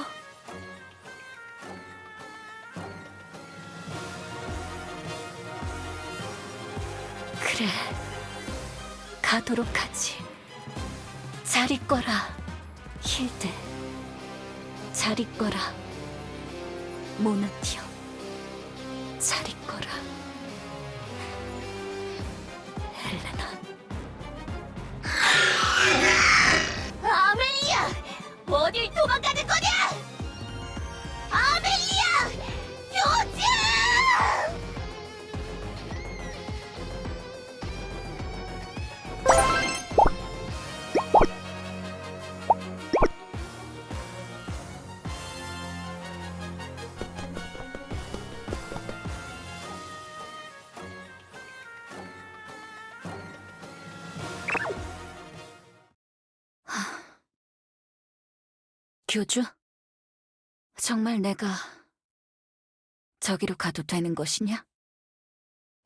그래, 가도록 하지. 잘 있거라, 힐드. 잘 있거라, 모나티어. 잘 있거라, 헬레나. 아멜리아! 어딜 도망가는 거냐! 아멜리아! 교주! 교주? 정말 내가 저기로 가도 되는 것이냐?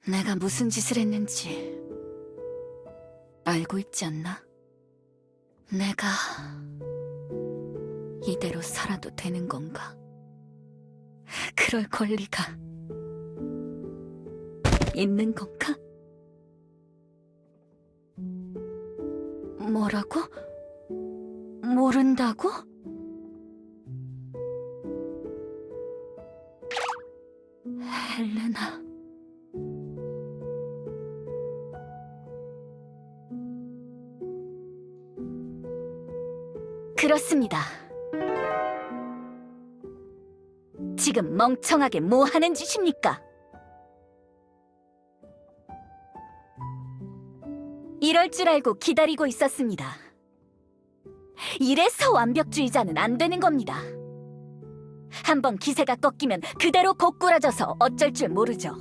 내가 무슨 짓을 했는지 알고 있지 않나? 내가 이대로 살아도 되는 건가? 그럴 권리가 있는 건가? 뭐라고? 모른다고? 헬레나. 그렇습니다. 지금 멍청하게 뭐 하는 짓입니까? 이럴 줄 알고 기다리고 있었습니다. 이래서 완벽주의자는 안 되는 겁니다. 한번 기세가 꺾이면 그대로 고꾸라져서 어쩔 줄 모르죠.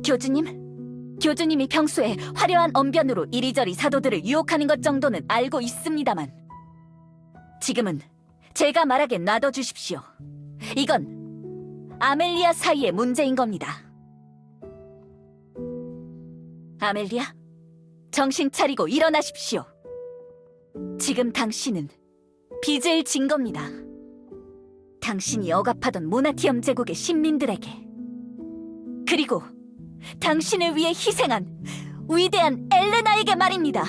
교주님이 평소에 화려한 언변으로 이리저리 사도들을 유혹하는 것 정도는 알고 있습니다만 지금은 제가 말하게 놔둬 주십시오. 이건 아멜리아 사이의 문제인 겁니다. 아멜리아, 정신 차리고 일어나십시오. 지금 당신은 빚을 진 겁니다. 당신이 억압하던 모나티엄 제국의 신민들에게, 그리고 당신을 위해 희생한 위대한 엘레나에게 말입니다.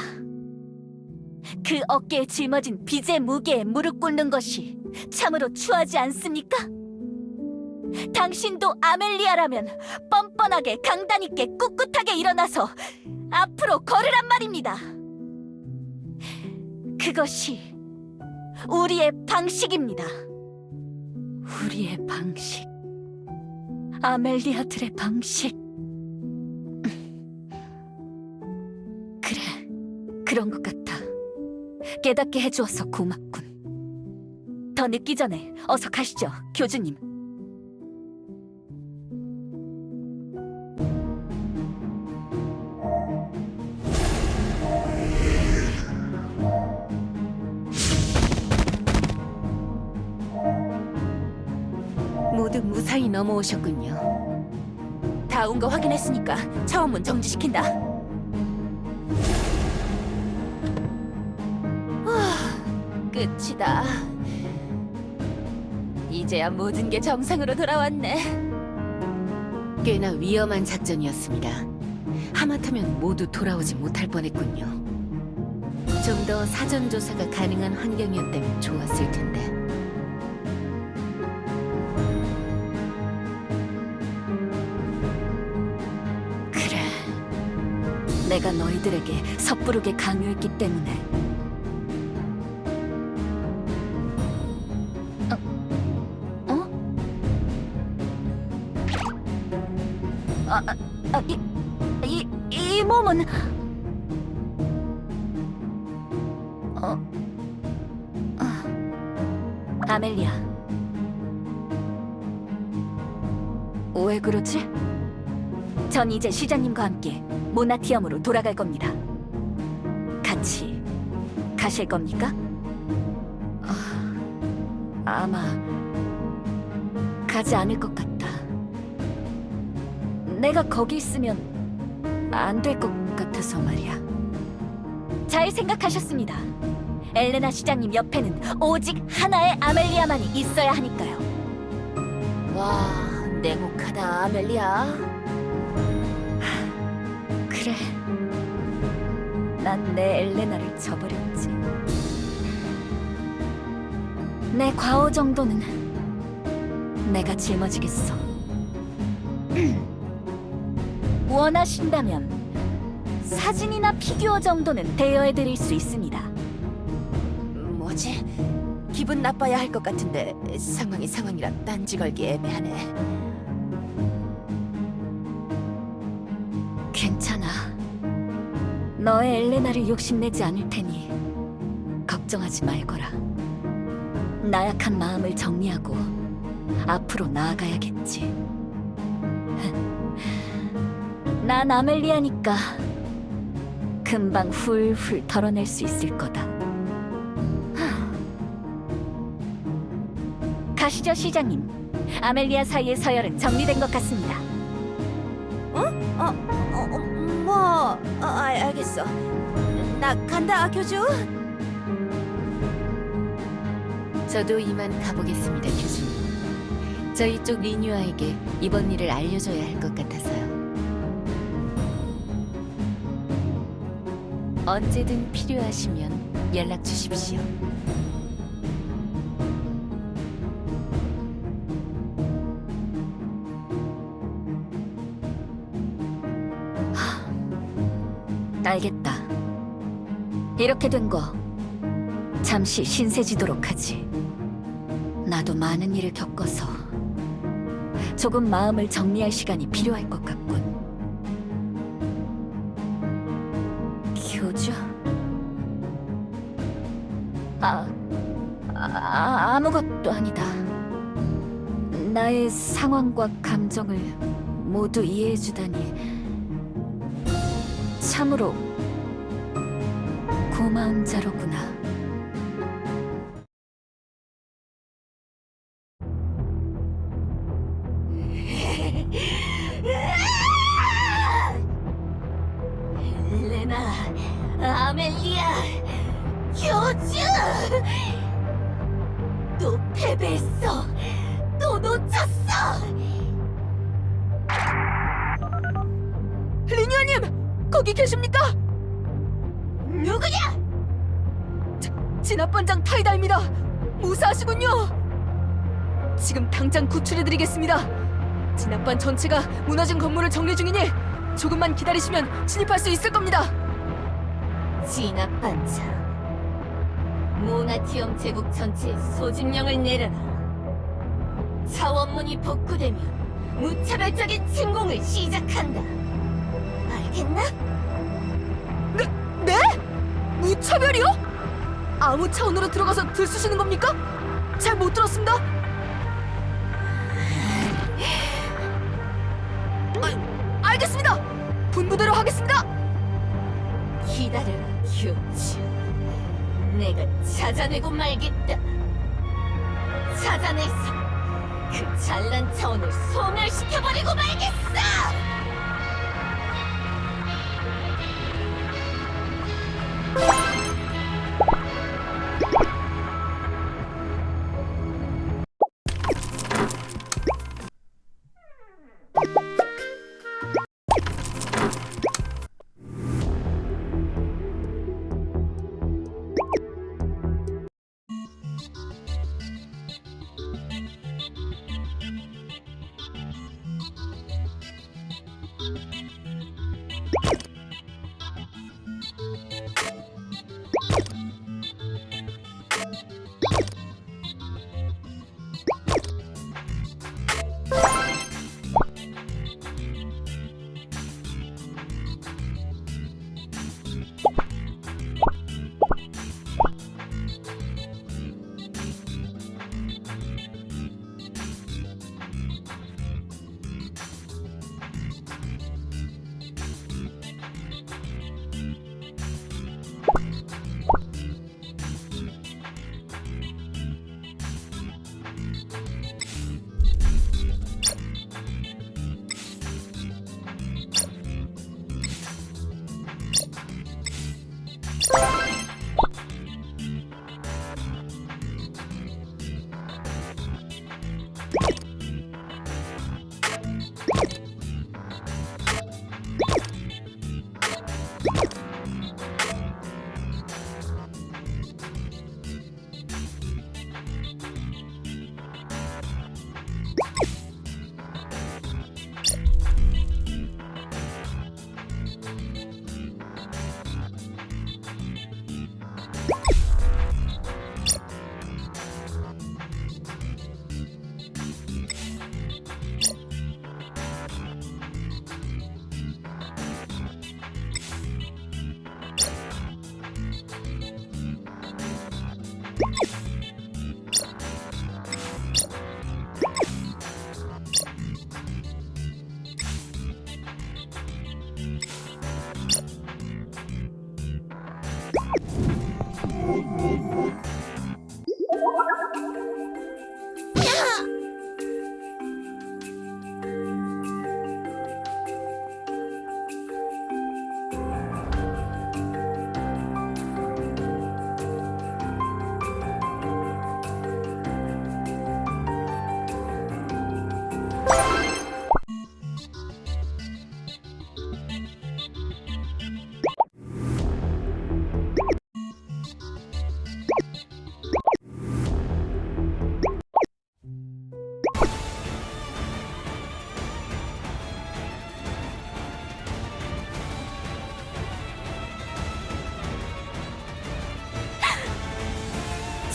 그 어깨에 짊어진 빚의 무게에 무릎 꿇는 것이 참으로 추하지 않습니까? 당신도 아멜리아라면 뻔뻔하게 강단 있게 꿋꿋하게 일어나서 앞으로 걸으란 말입니다. 그것이 우리의 방식입니다. 우리의 방식. 아멜리아들의 방식. 그래, 그런 것 같아. 깨닫게 해주어서 고맙군. 더 늦기 전에 어서 가시죠, 교주님. 모두 무사히 넘어오셨군요. 다 온 거 확인했으니까 차원문 정지시킨다. 끝이다. 이제야 모든 게 정상으로 돌아왔네. 꽤나 위험한 작전이었습니다. 하마터면 모두 돌아오지 못할 뻔했군요. 좀 더 사전 조사가 가능한 환경이었다면 좋았을 텐데. 그래, 내가 너희들에게 섣부르게 강요했기 때문에. 이 몸은 아멜리아. 왜 그러지? 전 이제 시장님과 함께 모나티엄으로 돌아갈 겁니다. 같이 가실 겁니까? 아마 가지 않을 것 같다. 내가 거기 있으면 안 될 것 같아서 말이야. 잘 생각하셨습니다. 엘레나 시장님 옆에는 오직 하나의 아멜리아만이 있어야 하니까요. 와, 냉혹하다, 아멜리아. 그래. 난 내 엘레나를 저버렸지. 내 과오 정도는 내가 짊어지겠어. 원하신다면 사진이나 피규어 정도는 대여해드릴 수 있습니다. 뭐지? 기분 나빠야 할 것 같은데 상황이 상황이라 딴지 걸기 애매하네. 괜찮아. 너의 엘레나를 욕심내지 않을 테니 걱정하지 말거라. 나약한 마음을 정리하고 앞으로 나아가야겠지. 난 아멜리아니까 금방 훌훌 털어낼 수 있을 거다. 가시죠, 시장님. 아멜리아 사이의 서열은 정리된 것 같습니다. 알겠어. 나 간다, 교주. 저도 이만 가보겠습니다, 교수님. 저희 쪽 리뉴아에게 이번 일을 알려줘야 할 것 같아서요. 언제든 필요하시면 연락 주십시오. 알겠다. 이렇게 된 거 잠시 신세지도록 하지. 나도 많은 일을 겪어서 조금 마음을 정리할 시간이 필요할 것 같군. 교주? 아무것도 아니다. 나의 상황과 감정을 모두 이해해주다니 참으로 고마운 자로구나. 엘레나, 아멜리아, 교주! 또 패배했어. 또 놓쳤어. 리뉴아님! 거기 계십니까? 누구냐? 진압반장 타이다입니다. 무사하시군요. 지금 당장 구출해드리겠습니다. 진압반 전체가 무너진 건물을 정리 중이니 조금만 기다리시면 진입할 수 있을 겁니다. 진압반장. 모나티엄 제국 전체에 소집령을 내려라. 차원문이 복구되면 무차별적인 침공을 시작한다. 알겠나? 네? 무차별이요? 아무 차원으로 들어가서 들쑤시는 겁니까? 잘 못 들었습니다. 알겠습니다. 분부대로 하겠습니다. 기다려라, 교주. 내가 찾아내고 말겠다. 찾아내서 그 잘난 차원을 소멸시켜버리고 말겠어!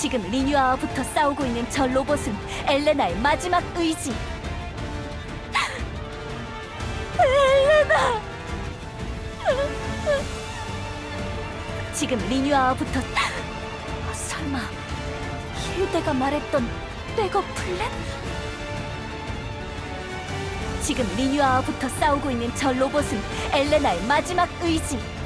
지금 리뉴아와부터 싸우고 있는 저 로봇은 엘레나의 마지막 의지. 엘레나! 지금 리뉴아와부터 설마 힐데가 말했던 백업 플랜? 지금 리뉴아와부터 싸우고 있는 저 로봇은 엘레나의 마지막 의지.